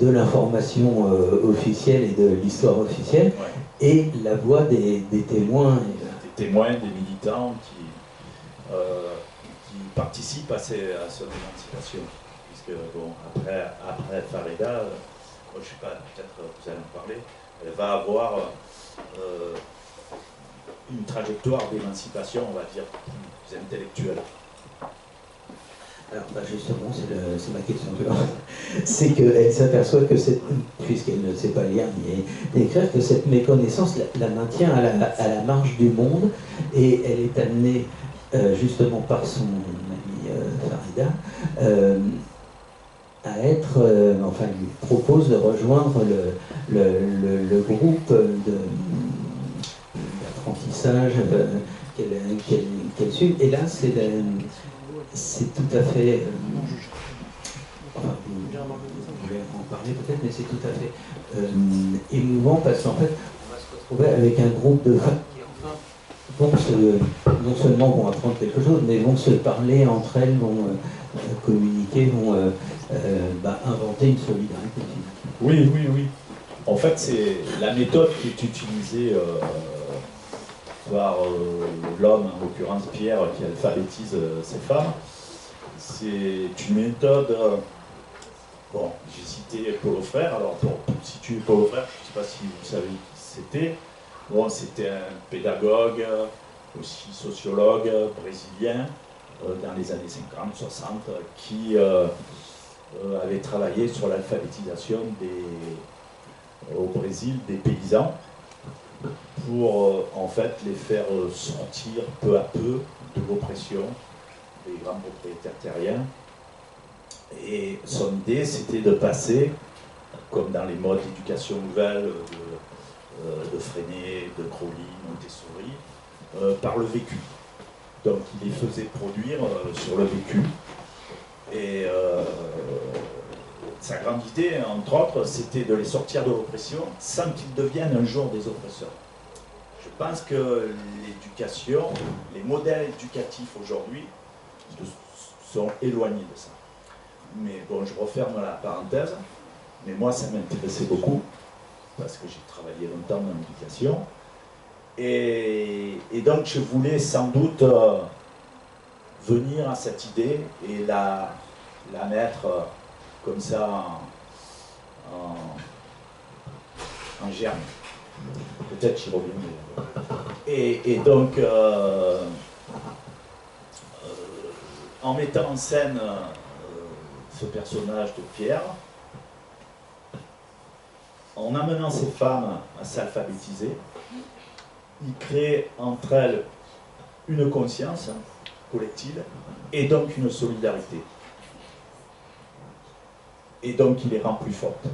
de l'information officielle et de l'histoire officielle, et la voix des témoins. Des témoins, des militants qui participent à cette émancipation. Puisque, bon, après Farida, je ne sais pas, peut-être vous allez en parler, elle va avoir une trajectoire d'émancipation, on va dire, plus intellectuelle. Alors justement, c'est ma question. C'est qu'elle s'aperçoit que puisqu'elle ne sait pas lire ni écrire, que cette méconnaissance la maintient à la marge du monde, et elle est amenée justement par son amie Farida à être, enfin, lui propose de rejoindre le groupe d'apprentissage qu'elle suit. Et là, c'est tout à fait... enfin, vous voulez en parler peut-être, mais c'est tout à fait émouvant, parce qu'en fait, on va se retrouver avec un groupe de femmes qui non seulement vont apprendre quelque chose, mais vont se parler entre elles, vont communiquer, vont inventer une solidarité. Oui. En fait, c'est la méthode qui est utilisée par l'homme, en l'occurrence Pierre, qui alphabétise ces femmes. C'est une méthode... bon, j'ai cité Paulo Freire. Alors, pour situer Paulo Freire, je ne sais pas si vous savez qui c'était. Bon, c'était un pédagogue, aussi sociologue brésilien, dans les années 50-60, qui avait travaillé sur l'alphabétisation au Brésil des paysans, pour en fait les faire sortir peu à peu de l'oppression des grands propriétaires terriens. Et son idée, c'était de passer, comme dans les modes d'éducation nouvelle de Freinet, de Crowley, Montessori, par le vécu. Donc il les faisait produire sur le vécu. Et sa grande idée, entre autres, c'était de les sortir de l'oppression sans qu'ils deviennent un jour des oppresseurs. Je pense que l'éducation, les modèles éducatifs aujourd'hui sont éloignés de ça. Mais bon, je referme la parenthèse, mais moi ça m'intéressait beaucoup, parce que j'ai travaillé longtemps dans l'éducation. Et donc je voulais sans doute venir à cette idée et la mettre comme ça en germe. Peut-être j'y reviendrai. Et donc, en mettant en scène ce personnage de Pierre, en amenant ces femmes à s'alphabétiser, il crée entre elles une conscience collective et donc une solidarité. Et donc il les rend plus fortes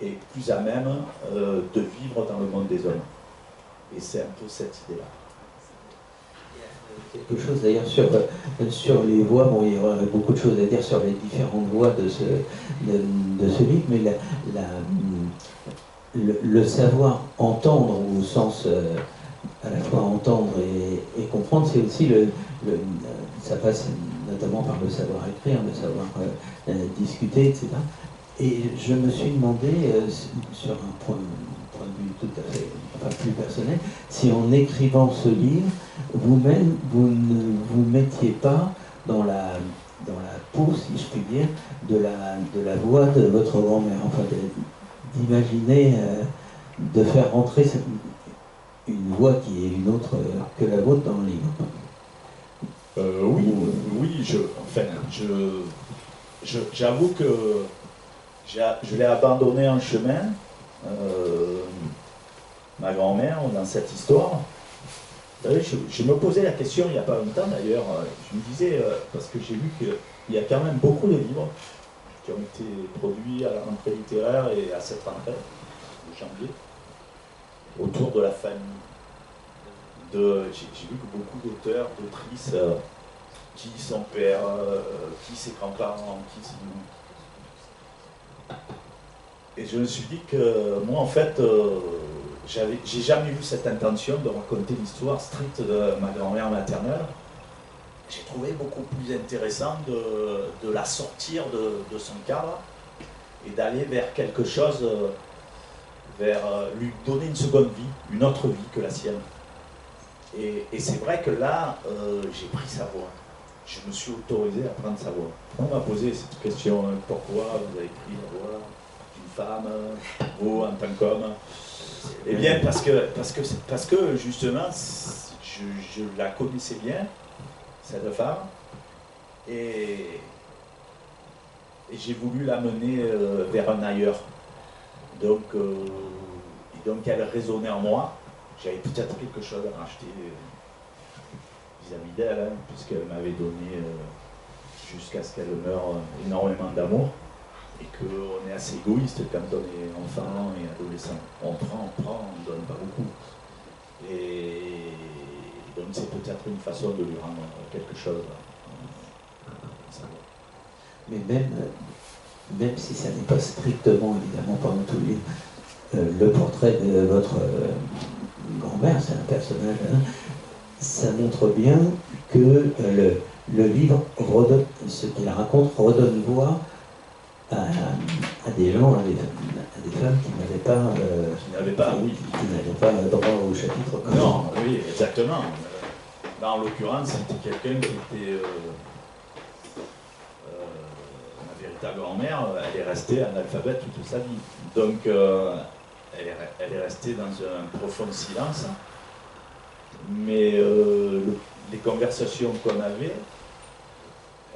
et plus à même de vivre dans le monde des hommes. Et c'est un peu cette idée-là. Quelque chose d'ailleurs sur les voix, bon, il y aurait beaucoup de choses à dire sur les différentes voix de ce livre, mais le savoir entendre, au sens à la fois entendre et comprendre, c'est aussi ça passe notamment par le savoir écrire, le savoir discuter, etc. Et je me suis demandé, sur un point de vue tout à fait, enfin, plus personnel, si en écrivant ce livre, vous-même, vous ne vous mettiez pas dans la peau, si je puis dire, de la voix de votre grand-mère, enfin d'imaginer, de faire rentrer une voix qui est une autre que la vôtre dans le livre. Oui, j'avoue que je l'ai abandonné en chemin, ma grand-mère, dans cette histoire. Je me posais la question il n'y a pas longtemps d'ailleurs, je me disais, parce que j'ai vu qu'il y a quand même beaucoup de livres qui ont été produits à la rentrée littéraire et à cette rentrée de janvier, autour de la famille. J'ai vu que beaucoup d'auteurs, d'autrices qui son père, qui ses grands-parents, qui ses... Et je me suis dit que moi, en fait, j'ai jamais eu cette intention de raconter l'histoire stricte de ma grand-mère maternelle. J'ai trouvé beaucoup plus intéressant de la sortir de son cadre et d'aller vers quelque chose, vers lui donner une seconde vie, une autre vie que la sienne. Et c'est vrai que là, j'ai pris sa voix. Je me suis autorisé à prendre sa voix. On m'a posé cette question, pourquoi vous avez pris la voix d'une femme, vous en tant qu'homme? Eh bien, parce que justement, je la connaissais bien, cette femme, et j'ai voulu la mener vers un ailleurs. Donc elle résonnait en moi. J'avais peut-être quelque chose à racheter vis-à-vis d'elle, hein, puisqu'elle m'avait donné, jusqu'à ce qu'elle meure, énormément d'amour. Et qu'on est assez égoïste quand on est enfant et adolescent. On prend, on ne donne pas beaucoup. Et donc c'est peut-être une façon de lui rendre quelque chose. Mais même si ça n'est pas strictement, évidemment, pendant tout le livre, le portrait de votre grand-mère, c'est un personnage, hein, ça montre bien que le livre redonne, ce qu'il raconte redonne voix à des gens, à des femmes qui n'avaient pas, qui n'avaient pas droit au chapitre. Non, oui, exactement. Là, en l'occurrence, c'était quelqu'un qui était ma véritable grand-mère. Elle est restée analphabète toute sa vie. Donc, elle est restée dans un profond silence. Mais les conversations qu'on avait,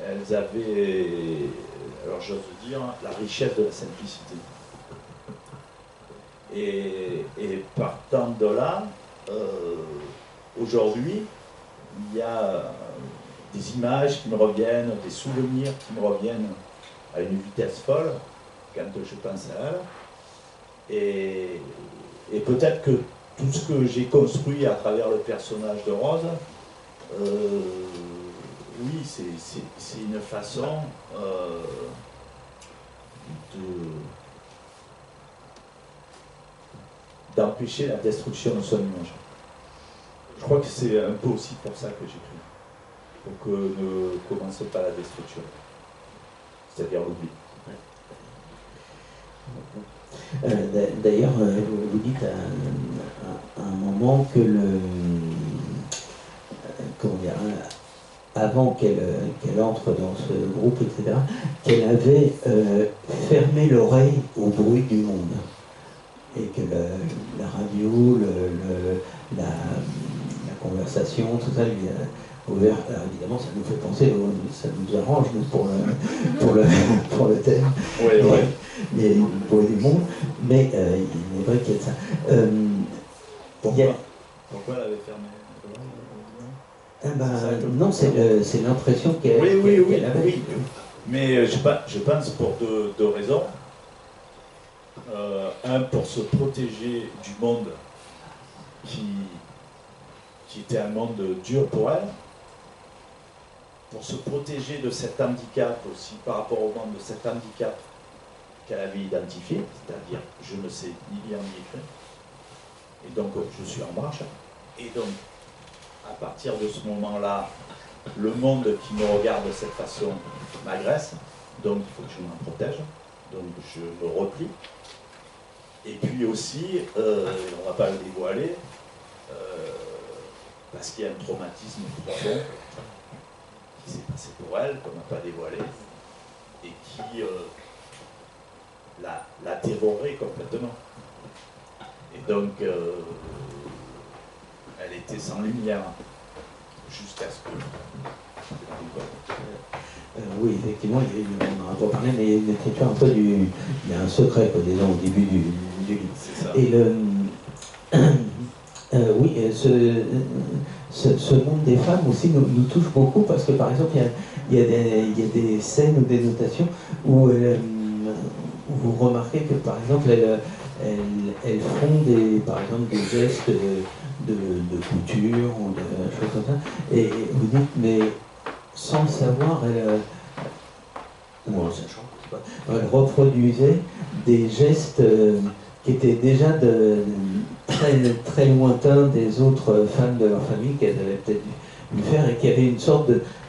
elles avaient, alors j'ose dire, la richesse de la simplicité. Et partant de là, aujourd'hui, il y a des images qui me reviennent, des souvenirs qui me reviennent à une vitesse folle quand je pense à elle. Et peut-être que tout ce que j'ai construit à travers le personnage de Rose, oui, c'est une façon d'empêcher la destruction de son image. Je crois que c'est un peu aussi pour ça que j'écris. Pour que ne commence pas la destruction. C'est-à-dire l'oubli. D'ailleurs, vous dites à un moment que avant qu'elle entre dans ce groupe, etc., qu'elle avait fermé l'oreille au bruit du monde. Et que la radio, la conversation, tout ça lui a ouvert. Alors évidemment, ça nous fait penser, ça nous arrange pour le thème. Oui, oui. Mais le bruit du monde, mais il est vrai qu'il y a de ça. Pourquoi elle avait fermé? Non, c'est l'impression qu'elle avait. Oui. Mais je pense pour deux raisons. Un, pour se protéger du monde qui était un monde dur pour elle, pour se protéger de cet handicap aussi par rapport au monde de cet handicap qu'elle avait identifié, c'est-à-dire je ne sais ni lire ni écrire, et donc je suis en marche, et donc à partir de ce moment-là, le monde qui me regarde de cette façon m'agresse, donc il faut que je m'en protège, donc je me replie. Et puis aussi, on ne va pas le dévoiler, parce qu'il y a un traumatisme profond qui s'est passé pour elle, qu'on n'a pas dévoilé, et qui l'a dévoré complètement. Et donc, elle était sans lumière, jusqu'à ce que... Oui, effectivement, on en a pas parlé, mais il y a une écriture un peu il y a un secret, quoi, disons, au début du livre. C'est ça. Et oui, ce monde des femmes aussi nous touche beaucoup, parce que par exemple, il y a des scènes ou des notations où vous remarquez que par exemple, elles font par exemple des gestes de couture ou de choses comme ça, et vous dites, mais sans le savoir, ou en sachant, elle reproduisait des gestes qui étaient déjà très, très lointains des autres femmes de leur famille qu'elles avaient peut-être dû faire, et qui avaient une sorte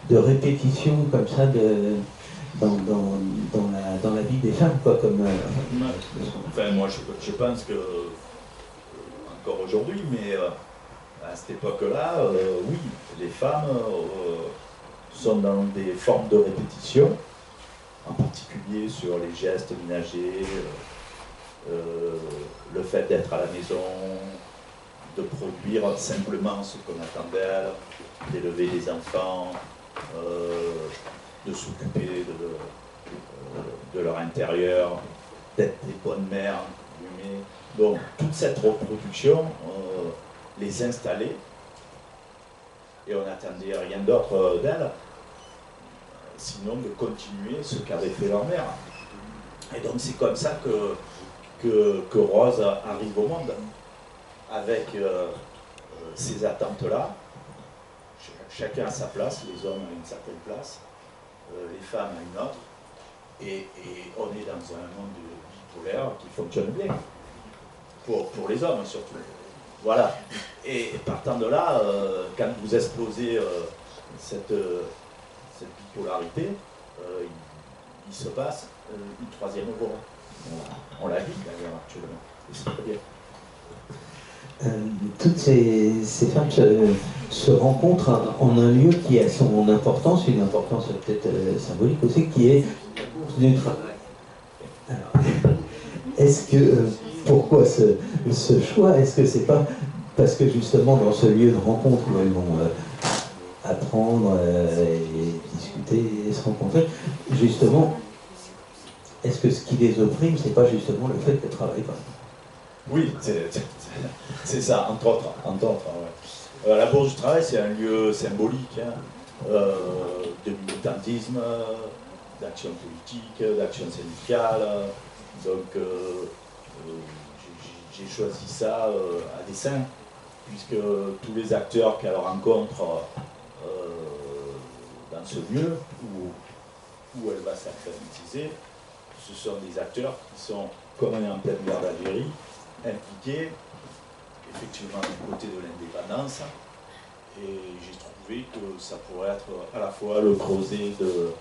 de répétition comme ça dans la vie des femmes, quoi, comme... Enfin, moi, je pense que, encore aujourd'hui, mais à cette époque-là, oui, les femmes sont dans des formes de répétition, en particulier sur les gestes ménagers, le fait d'être à la maison, de produire simplement ce qu'on attend d'elles, d'élever les enfants, de s'occuper de leur intérieur, d'être des bonnes mères. Donc toute cette reproduction les installait et on n'attendait rien d'autre d'elles, sinon de continuer ce qu'avait fait leur mère. Et donc c'est comme ça que Rose arrive au monde, avec ces attentes-là. Chacun à sa place, les hommes à une certaine place, les femmes à une autre, et on est dans un monde bipolaire qui fonctionne bien, pour les hommes surtout. Voilà. Et partant de là, quand vous explosez cette bipolarité, il se passe une troisième voie. On la vit d'ailleurs actuellement, et c'est très bien. Toutes ces femmes se rencontrent en un lieu qui a son importance, une importance peut-être symbolique aussi, qui est la bourse du travail. Alors, est-ce que, pourquoi ce choix? Est-ce que c'est pas parce que justement dans ce lieu de rencontre où elles vont apprendre et discuter et se rencontrer, justement, est-ce que ce qui les opprime, c'est pas justement le fait qu'elles ne travaillent pas? Oui, c'est ça, entre autres. Ouais. La Bourse du Travail, c'est un lieu symbolique de militantisme, d'action politique, d'action syndicale. Donc, j'ai choisi ça à dessein, puisque tous les acteurs qu'elle rencontre dans ce lieu où elle va s'alphabétiser, ce sont des acteurs qui sont, comme on est en pleine guerre d'Algérie, impliqués effectivement du côté de l'indépendance, et j'ai trouvé que ça pourrait être à la fois le creuset de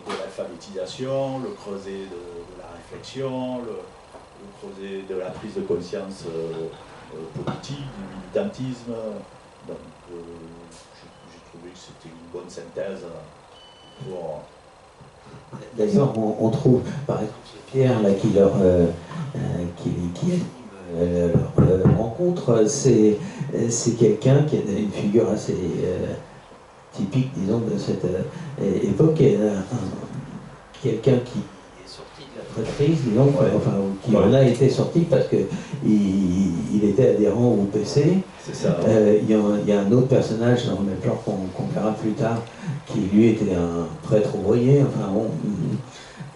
l'alphabétisation, le creuset de la réflexion, le creuset de la prise de conscience politique, du militantisme. Donc j'ai trouvé que c'était une bonne synthèse pour... D'ailleurs, on trouve, par exemple, Pierre, là, qui leur rencontre, c'est quelqu'un qui a une figure assez typique, disons, de cette époque, quelqu'un qui est sorti de la traîtrise, disons, ouais. Enfin, qui en a été sorti parce qu'il était adhérent au PC. C'est ça. Il y a un autre personnage dans le même genre qu'on verra plus tard, qui lui était un prêtre ouvrier, enfin bon.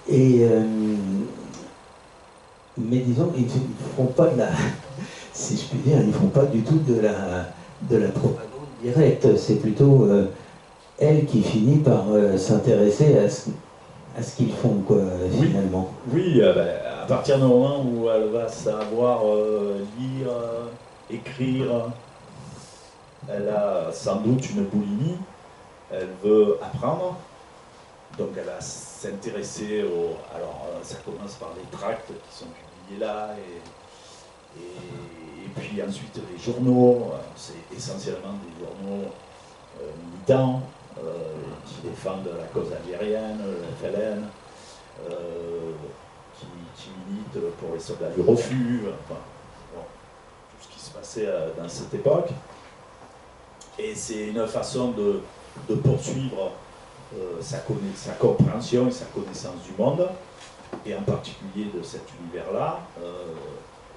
Et mais disons, ils ne font pas de la, si je puis dire, ils ne font pas du tout de la propagande directe. C'est plutôt elle qui finit par s'intéresser à ce qu'ils font, quoi, finalement. Oui, à partir du moment où elle va savoir lire, écrire, elle a sans doute une boulimie, elle veut apprendre, donc elle va s'intéresser au... Alors ça commence par les tracts qui sont publiés là, et puis ensuite les journaux, c'est essentiellement des journaux militants qui défendent la cause algérienne, le FLN, qui militent pour les soldats du refus, enfin, bon, tout ce qui se passait dans cette époque. Et c'est une façon de poursuivre sa compréhension et sa connaissance du monde, et en particulier de cet univers-là,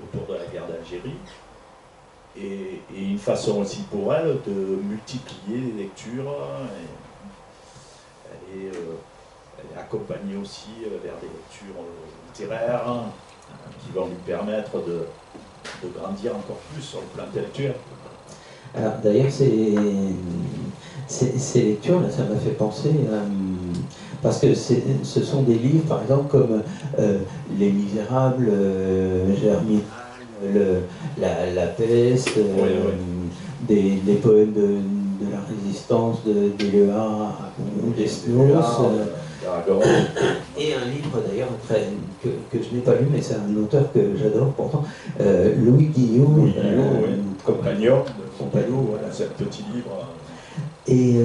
autour de la guerre d'Algérie. Et une façon aussi pour elle de multiplier les lectures. Elle est accompagnée aussi vers des lectures littéraires qui vont lui permettre de grandir encore plus sur le plan intellectuel. Alors d'ailleurs, ces lectures, là, ça m'a fait penser, parce que ce sont des livres, par exemple, comme Les Misérables, Germinal, la peste, des poèmes de la résistance d'Éluard, d'Esnos, et un livre d'ailleurs que je n'ai pas lu, mais c'est un auteur que j'adore pourtant, Louis Guillot, Compagnon, voilà. c'est un petit livre. Et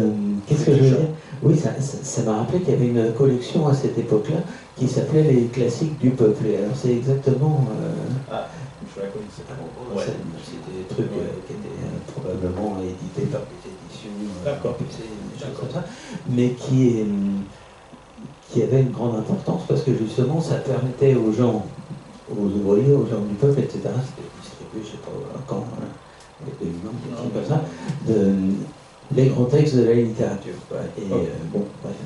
qu'est-ce que je veux dire? Oui, ça m'a rappelé qu'il y avait une collection à cette époque-là qui s'appelait Les classiques du peuple. Et alors c'est exactement... je la connaissais. C'était des trucs qui étaient probablement édités par des éditions, des choses comme ça, mais qui avaient une grande importance parce que justement ça permettait aux gens, aux ouvriers, aux gens du peuple, etc., c'était distribué, je ne sais pas quand, avec des trucs comme ça, les grands textes de la littérature. Et bon, bref.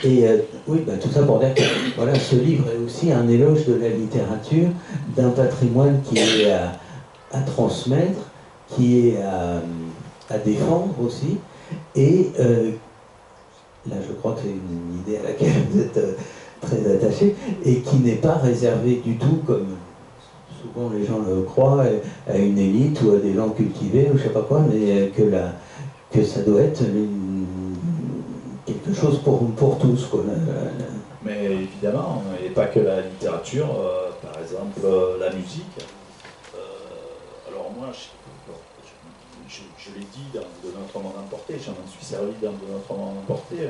Et oui, tout ça pour dire que voilà, ce livre est aussi un éloge de la littérature, d'un patrimoine qui est à transmettre, qui est à défendre aussi. Et là, je crois que c'est une idée à laquelle vous êtes très attaché, et qui n'est pas réservée du tout, comme souvent les gens le croient, à une élite ou à des gens cultivés ou je sais pas quoi, mais que ça doit être quelque chose pour tous, quoi. Mais évidemment, et pas que la littérature, par exemple la musique. Alors moi, je l'ai dit dans De Notre Monde Emporté, j'en suis servi dans De Notre Monde Emporté.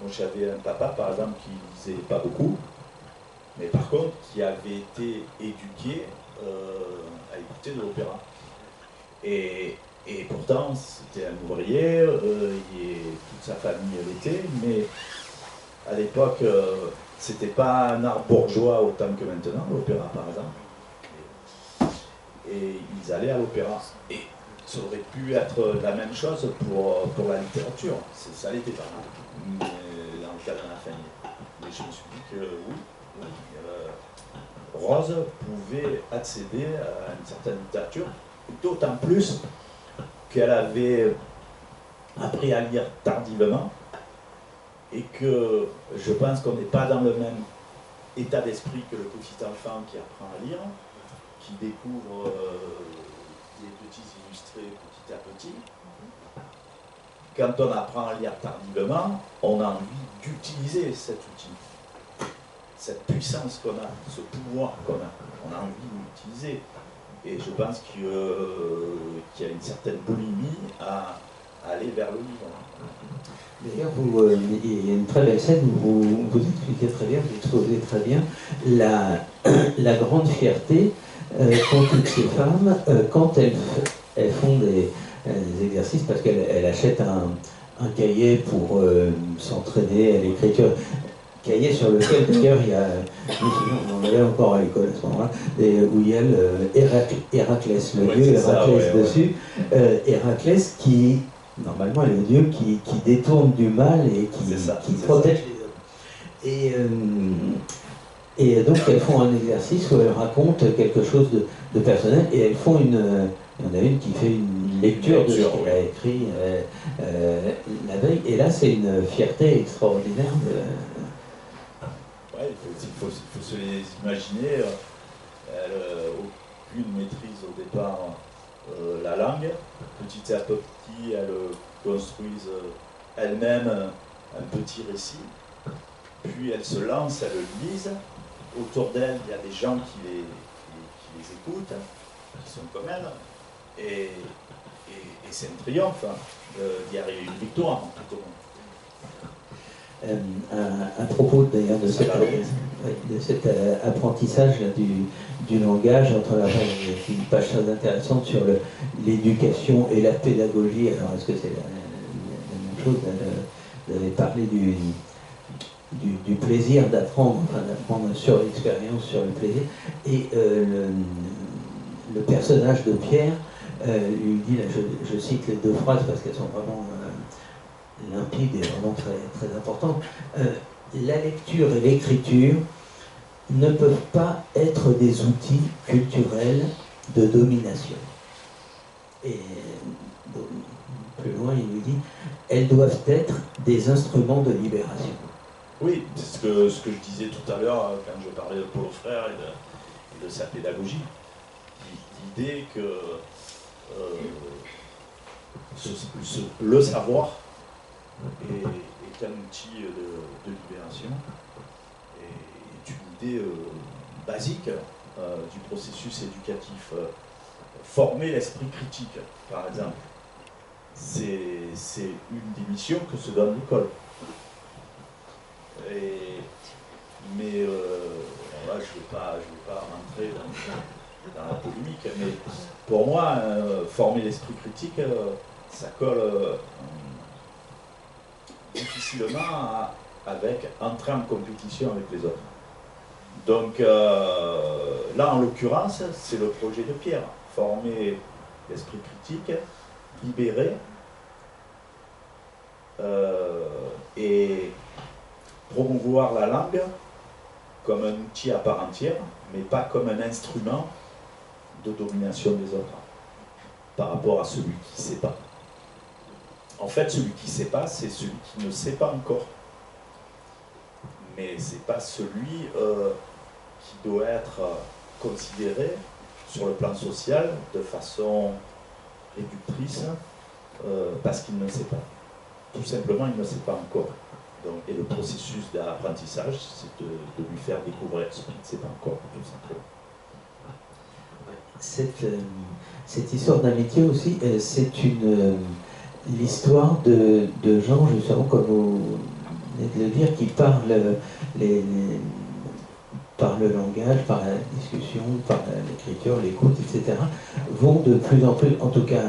Moi j'avais un papa par exemple qui lisait pas beaucoup, mais par contre qui avait été éduqué à écouter de l'opéra. Et pourtant, c'était un ouvrier, et toute sa famille l'était, mais à l'époque, c'était pas un art bourgeois autant que maintenant, l'opéra par exemple. Et ils allaient à l'opéra. Et ça aurait pu être la même chose pour la littérature. Ça l'était pas, mais dans le cas de la famille. Mais je me suis dit que oui, Rose pouvait accéder à une certaine littérature, d'autant plus qu'elle avait appris à lire tardivement et que je pense qu'on n'est pas dans le même état d'esprit que le petit enfant qui apprend à lire, qui découvre des petits illustrés petit à petit. Quand on apprend à lire tardivement, on a envie d'utiliser cet outil, cette puissance qu'on a, ce pouvoir qu'on a. On a envie d'utiliser. Et je pense qu'il y a une certaine boulimie à aller vers le livre. D'ailleurs, il y a une très belle scène où vous expliquez très bien, vous exposez très bien la grande fierté qu'ont toutes ces femmes quand elles font des exercices, parce qu'elles achètent un cahier pour s'entraîner à l'écriture. Cahier sur lequel d'ailleurs il y a, on en avait encore à l'école à ce moment-là, où il y a Héraclès, le dieu Héraclès dessus. Héraclès qui, normalement, est le dieu qui détourne du mal et qui protège les hommes. Et donc elles font un exercice où elles racontent quelque chose de personnel et elles font il y en a une qui fait une lecture de ce qu'elle a écrit la veille. Et là, c'est une fierté extraordinaire. Il faut se les imaginer. Elles n'ont aucune maîtrise au départ la langue. Petit à petit, elles construisent elles-mêmes un petit récit. Puis elles se lancent, elles le lisent. Autour d'elles, il y a des gens qui les écoutent, qui sont comme elles. Et c'est un triomphe d'y arriver, une victoire en tout cas. À propos d'ailleurs de cet apprentissage là, du langage, une page très intéressante sur l'éducation et la pédagogie. Alors est-ce que c'est la même chose? Vous avez parlé du plaisir d'apprendre, d'apprendre sur l'expérience, sur le plaisir. Et le personnage de Pierre lui dit, là, je cite les deux phrases parce qu'elles sont vraiment limpides et vraiment très, très importantes. La lecture et l'écriture ne peuvent pas être des outils culturels de domination. Et plus loin, il nous dit, elles doivent être des instruments de libération. Oui, c'est ce que je disais tout à l'heure quand je parlais de Paulo Freire et de sa pédagogie. L'idée que le savoir est un outil de libération et est une idée basique du processus éducatif. Former l'esprit critique, par exemple, c'est une des missions que se donne l'école. Mais là, je ne vais pas rentrer dans la polémique, mais pour moi, former l'esprit critique, ça colle difficilement avec entrer en compétition avec les autres. Donc là, en l'occurrence, c'est le projet de Pierre, former l'esprit critique, libérer et promouvoir la langue comme un outil à part entière, mais pas comme un instrument de domination des autres par rapport à celui qui ne sait pas. En fait, celui qui ne sait pas, c'est celui qui ne sait pas encore. Mais ce n'est pas celui qui doit être considéré sur le plan social de façon réductrice parce qu'il ne sait pas. Tout simplement, il ne sait pas encore. Donc, et le processus d'apprentissage, c'est de lui faire découvrir ce qu'il ne sait pas encore, tout simplement. Cette histoire d'amitié aussi, c'est l'histoire de gens, justement, comme vous venez de le dire, qui parlent par le langage, par la discussion, par l'écriture, l'écoute, etc., vont de plus en plus, en tout cas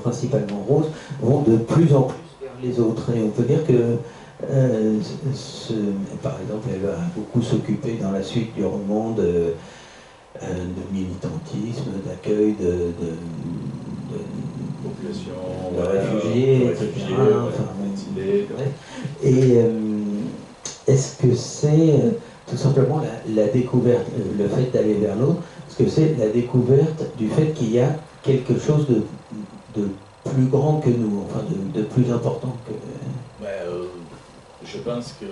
principalement Rose, vont de plus en plus vers les autres. Et on peut dire que, par exemple, elle va beaucoup s'occuper dans la suite du roman de militantisme, d'accueil de réfugiés, etc. Et est-ce que c'est tout simplement la découverte, le fait d'aller vers l'autre, est-ce que c'est la découverte du fait qu'il y a quelque chose de plus grand que nous, enfin de plus important que... Je pense que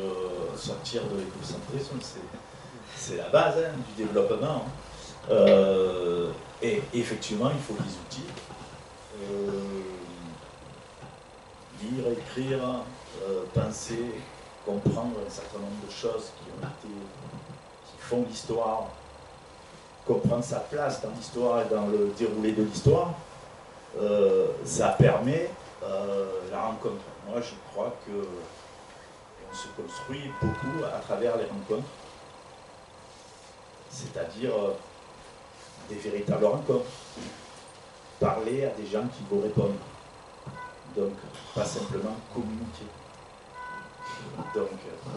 sortir de l'écocentrisme, c'est la base du développement. Et effectivement, il faut des outils. Lire, écrire, penser, comprendre un certain nombre de choses qui font l'histoire, comprendre sa place dans l'histoire et dans le déroulé de l'histoire, ça permet la rencontre. Moi, je crois qu'on se construit beaucoup à travers les rencontres, c'est-à-dire des véritables rencontres. Parler à des gens qui vous répondent. Donc, pas simplement communiquer. Donc,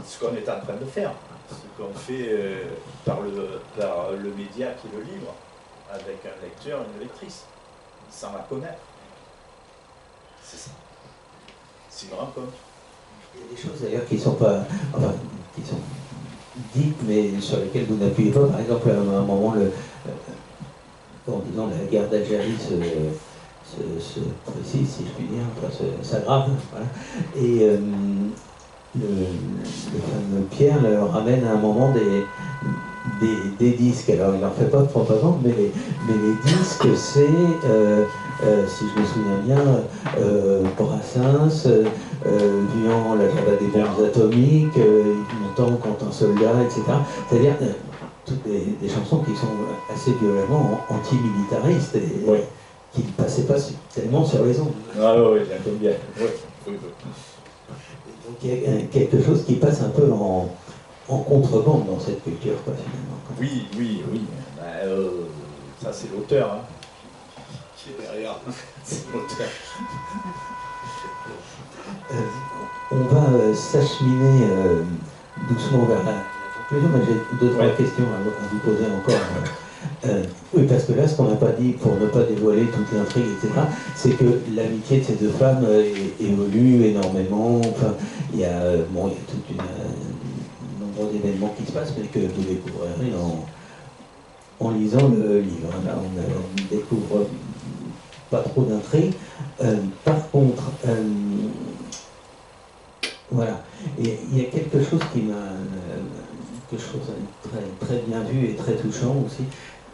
ce qu'on est en train de faire, ce qu'on fait par le média qui est le livre, avec un lecteur, une lectrice, sans la connaître. C'est ça. C'est une rencontre. Il y a des choses d'ailleurs qui sont pas, enfin, qui sont dites, mais sur lesquelles vous n'appuyez pas. Par exemple, à un moment, en disant la guerre d'Algérie se précise, si je puis dire, enfin, s'aggrave. Voilà. Et le fameux Pierre leur ramène à un moment des disques. Alors il n'en fait pas de propagande, mais les disques, c'est, si je me souviens bien, Brassens, Vian, la java des bombes atomiques, Montant, Quentin Soldat, etc. C'est-à-dire toutes des chansons qui sont assez violemment antimilitaristes et oui. qui ne passaient pas tellement sur les ondes. Ah oui, j'aime bien. Oui, oui, oui. Donc il y a quelque chose qui passe un peu en contrebande dans cette culture, quoi, finalement. Oui, oui, oui. Ça, c'est l'auteur hein, qui est derrière. C'est l'auteur. On va s'acheminer doucement vers la conclusion, mais j'ai deux, trois questions à vous poser encore. Oui, parce que là, ce qu'on n'a pas dit, pour ne pas dévoiler toute l'intrigue, etc., c'est que l'amitié de ces deux femmes évolue énormément. Enfin, il y a toute nombre d'événements qui se passent, mais que vous découvrirez en lisant le livre. Là, on découvre pas trop d'intrigue. Par contre, voilà, et il y a quelque chose qui m'a, que je trouve très, très bien vu et très touchant aussi,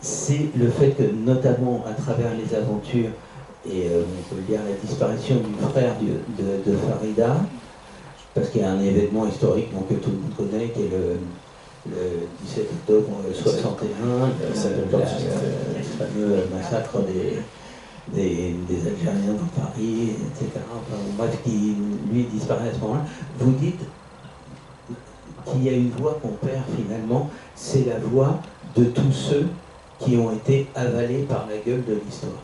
c'est le fait que, notamment à travers les aventures, et on peut dire la disparition du frère de Farida, parce qu'il y a un événement historique que tout le monde connaît, qui est le 17 octobre 61, le fameux massacre des Algériens dans Paris, etc. Enfin, bref, qui lui disparaît à ce moment-là. Vous dites qu'il y a une voix qu'on perd finalement, c'est la voix de tous ceux qui ont été avalés par la gueule de l'histoire.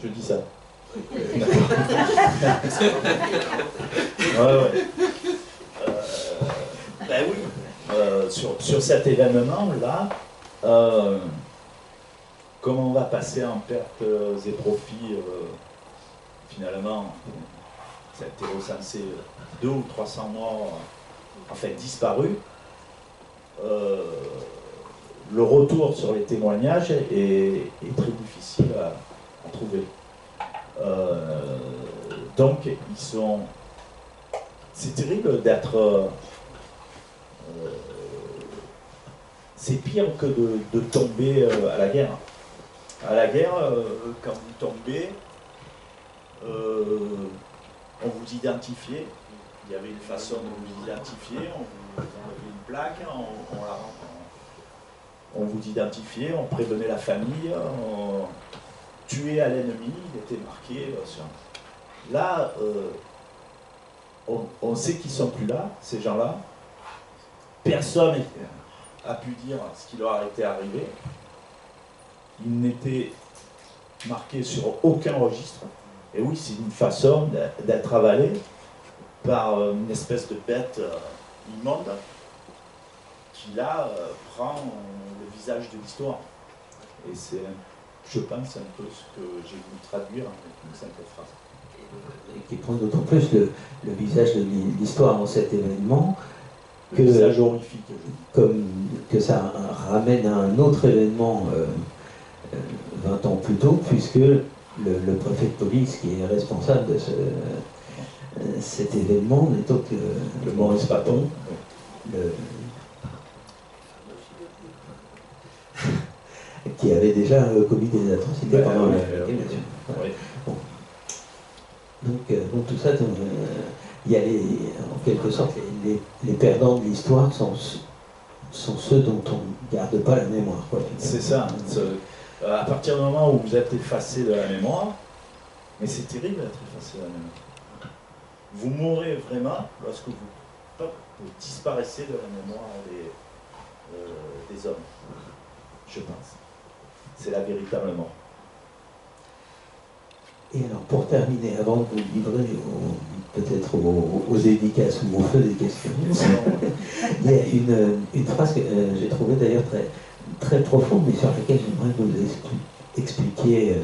Je dis ça. Ouais. Ben oui, sur cet événement-là, comme on va passer en pertes et profits, finalement, ça a été recensé 200 ou 300 morts, en fait disparus. Le retour sur les témoignages est très difficile à trouver. Donc, ils sont... C'est terrible d'être... c'est pire que de tomber à la guerre. À la guerre, quand vous tombez, on vous identifiait. Il y avait une façon de vous identifier. On avait une plaque, on vous identifiait, on prévenait la famille, on tuait à l'ennemi, il était marqué sur... Là, on sait qu'ils ne sont plus là, ces gens-là. Personne a pu dire ce qui leur était arrivé. Ils n'étaient marqués sur aucun registre. Et oui, c'est une façon d'être avalé par une espèce de bête immonde qui là prend le visage de l'histoire. Et c'est, je pense, un peu ce que j'ai voulu traduire avec une simple phrase. Et qui prend d'autant plus le visage de l'histoire dans cet événement, le visage horrifique. Comme que ça ramène à un autre événement 20 ans plus tôt, puisque le préfet de police qui est responsable de cet événement n'est autre que le Maurice Papon, qui avait déjà commis des atrocités pendant la révolution. Bon. Donc tout ça, il y a en quelque sorte les perdants de l'histoire sont ceux dont on ne garde pas la mémoire. C'est ça. À partir du moment où vous êtes effacé de la mémoire, mais c'est terrible d'être effacé de la mémoire. Vous mourrez vraiment lorsque vous disparaissez de la mémoire des hommes, je pense. C'est la véritable mort. Et alors, pour terminer, avant de vous livrer peut-être aux dédicaces ou au feu des questions, il y a une phrase que j'ai trouvée d'ailleurs très, très profonde, mais sur laquelle j'aimerais que vous expliquiez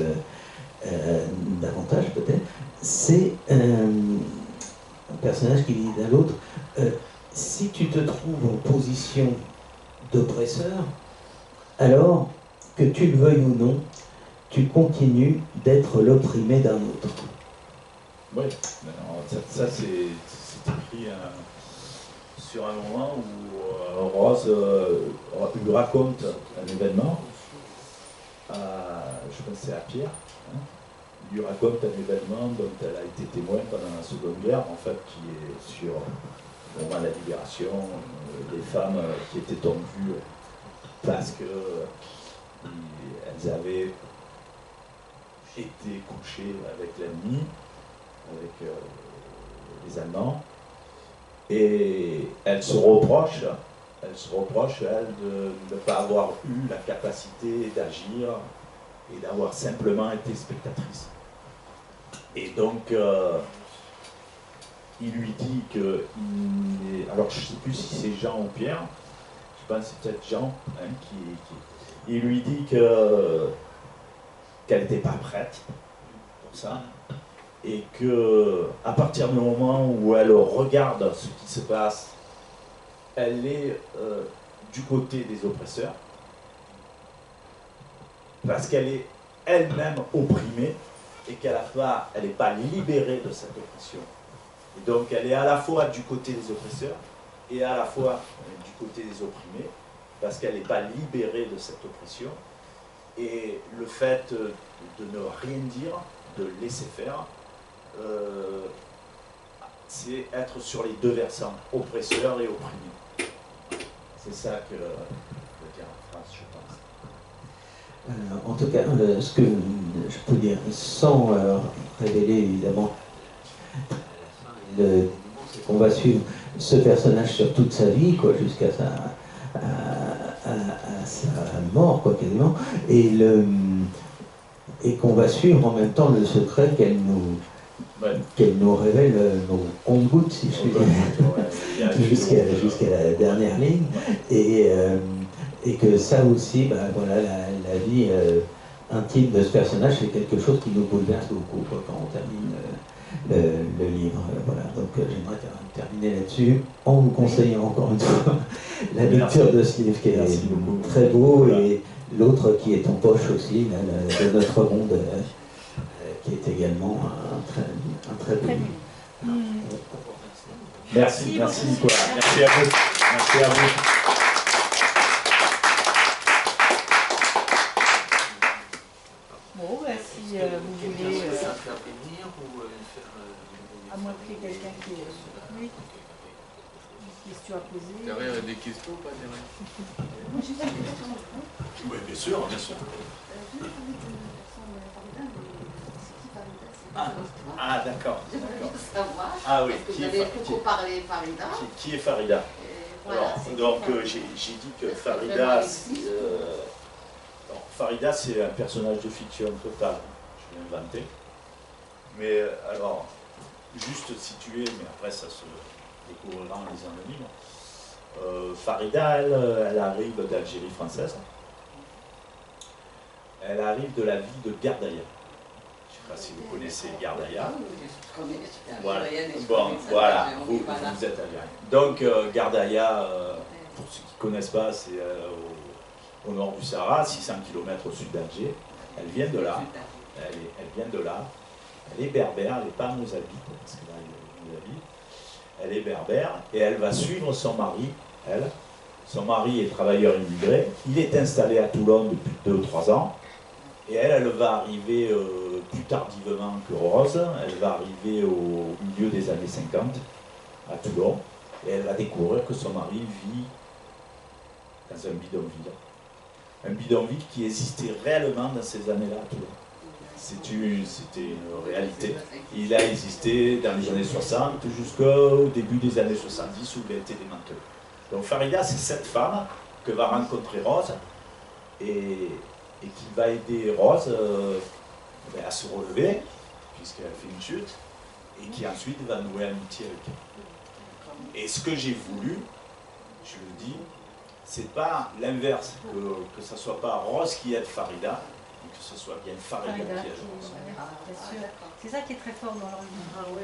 davantage peut-être. C'est un personnage qui dit à l'autre, si tu te trouves en position d'oppresseur, alors, que tu le veuilles ou non, tu continues d'être l'opprimé d'un autre. Oui, ça c'est écrit sur un moment où Rose lui raconte un événement, je pense que c'est à Pierre, hein, il lui raconte un événement dont elle a été témoin pendant la Seconde Guerre, en fait, qui est sur au moment de la libération, des femmes qui étaient tombues parce qu'elles avaient été couchées avec l'ennemi, avec les Allemands, et elle se reproche, elle, de ne pas avoir eu la capacité d'agir et d'avoir simplement été spectatrice. Et donc, il lui dit que, alors je ne sais plus si c'est Jean ou Pierre, je pense que c'est peut-être Jean, hein, il lui dit qu'elle n'était pas prête pour ça, et qu'à partir du moment où elle regarde ce qui se passe, elle est du côté des oppresseurs, parce qu'elle elle-même opprimée et qu'elle n'est pas libérée de cette oppression. Et donc elle est à la fois du côté des oppresseurs et à la fois du côté des opprimés, parce qu'elle n'est pas libérée de cette oppression. Et le fait de ne rien dire, de laisser faire, c'est être sur les deux versants, oppresseur et opprimé. C'est ça que veut dire la phrase, je pense. En tout cas, ce que je peux dire, sans révéler évidemment, c'est qu'on va suivre ce personnage sur toute sa vie, quoi, jusqu'à sa mort, quoi, quasiment, et qu'on va suivre en même temps le secret qu'elle nous révèle nos comptes-gouttes, si je puis dire, jusqu'à la dernière ligne, et que ça aussi, voilà, la vie intime de ce personnage, c'est quelque chose qui nous bouleverse beaucoup, quoi, quand on termine le livre. Voilà. Donc j'aimerais terminer là-dessus en vous conseillant encore une fois la lecture de ce livre qui est très beau, et l'autre qui est en poche aussi, là, de Notre Monde, qui est également un très beau livre. Merci, merci Nicolas. Merci à vous. Merci à vous. Bon, si vous voulez... à moins qu'il y ait quelqu'un qui ait une question à poser. Derrière, des questions ou pas derrière? Oui, bien sûr, bien sûr. Ah, d'accord. Ah oui, qui est Farida. Qui est Farida? Voilà, donc j'ai dit que Farida, Farida c'est un personnage de fiction total, je l'ai inventé. Mais alors, juste situé, mais après ça se découvrira en lisant le livre. Farida, elle arrive d'Algérie française. Elle arrive de la ville de Gardaïa. Je ne sais pas si vous connaissez Gardaïa. Voilà, bon, voilà, vous êtes algérien. Donc Gardaïa, pour ceux qui ne connaissent pas, c'est au nord du Sahara, 600 km au sud d'Alger. Elle vient de là. Elle vient de là. Elle est berbère, elle n'est pas mozabite, parce que là, elle est mozabite. Elle est berbère et elle va suivre son mari, elle. Son mari est travailleur immigré. Il est installé à Toulon depuis 2 ou 3 ans. Et elle va arriver plus tardivement que Rose. Elle va arriver au milieu des années 50 à Toulon. Et elle va découvrir que son mari vit dans un bidonville. Un bidonville qui existait réellement dans ces années-là à Toulon. C'était une réalité. Il a existé dans les années 60 jusqu'au début des années 70 où il a été démantelé. Donc Farida, c'est cette femme que va rencontrer Rose et qui va aider Rose à se relever, puisqu'elle fait une chute, et qui ensuite va nouer amitié avec elle. Et ce que j'ai voulu, je le dis, c'est pas l'inverse, que ce ne soit pas Rose qui aide Farida, mais que ce soit bien Farida qui aide Rose. C'est ça qui est très fort dans leur livre. Ah oui,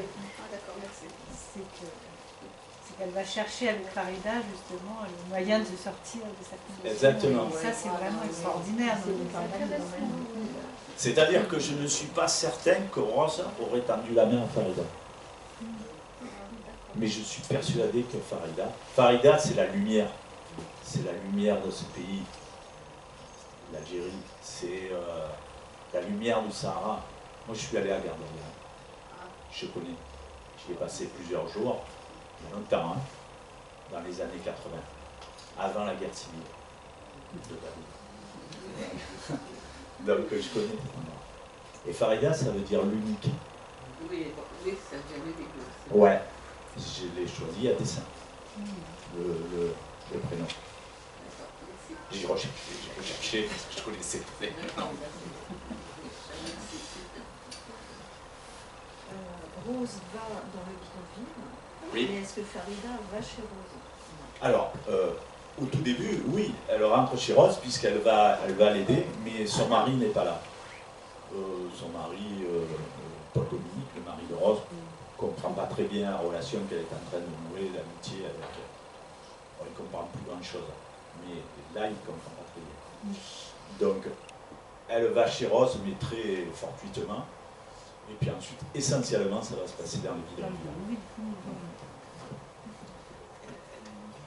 d'accord, merci. C'est qu'elle va chercher avec Farida justement le moyen de se sortir de sa condition. Exactement. Et ça, c'est vraiment extraordinaire. C'est-à-dire que je ne suis pas certain que Rose aurait tendu la main à Farida. Mais je suis persuadé que Farida, c'est la lumière. C'est la lumière de ce pays, l'Algérie. C'est la lumière du Sahara. Moi, je suis allé à Gardaïa. Je connais. J'y ai passé plusieurs jours, il y a longtemps, hein, dans les années 80, avant la guerre civile. Donc, je connais. Et Farida, ça veut dire l'unique. Oui, ça veut dire l'unique. Ouais, je l'ai choisi à dessein, le prénom. J'ai recherché, parce que je connaissais les prénoms. Rose va dans le bidonville, Oui. mais est-ce que Farida va chez Rose? Alors, au tout début, oui, elle rentre chez Rose puisqu'elle va l'aider, mais son mari n'est pas là. Son mari, Paul-Dominique, le mari de Rose, ne comprend pas très bien la relation qu'elle est en train de nouer, l'amitié avec elle. Il ne comprend plus grand-chose, mais là, il ne comprend pas très bien. Donc, elle va chez Rose, mais très fortuitement. Et puis ensuite, essentiellement, ça va se passer dans les villages. Une vie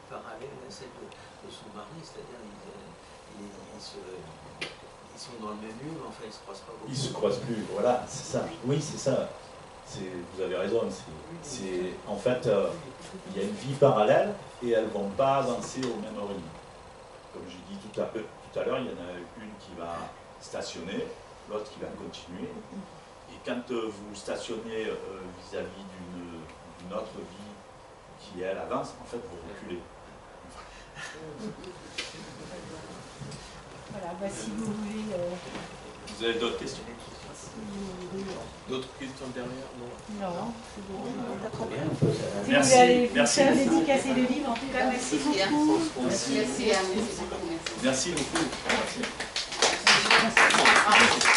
parallèle à celle de son mari, c'est-à-dire ils sont dans le même lieu, mais enfin ils ne se croisent pas beaucoup. Ils ne se croisent plus, voilà, c'est ça. Oui, c'est ça. Vous avez raison. En fait, il y a une vie parallèle et elles ne vont pas danser au même rythme. Comme j'ai dit tout à l'heure, il y en a une qui va stationner, l'autre qui va continuer. Et quand vous stationnez vis-à-vis d'une autre vie qui, elle, avance, en fait, vous reculez. Voilà, bah, si vous voulez... Vous avez d'autres questions? D'autres questions derrière? Non, c'est bon. Très bien. Si Merci, vous voulez aller merci faire beaucoup. dédicacer le livre, en tout cas, merci beaucoup. Merci. Merci beaucoup. Merci.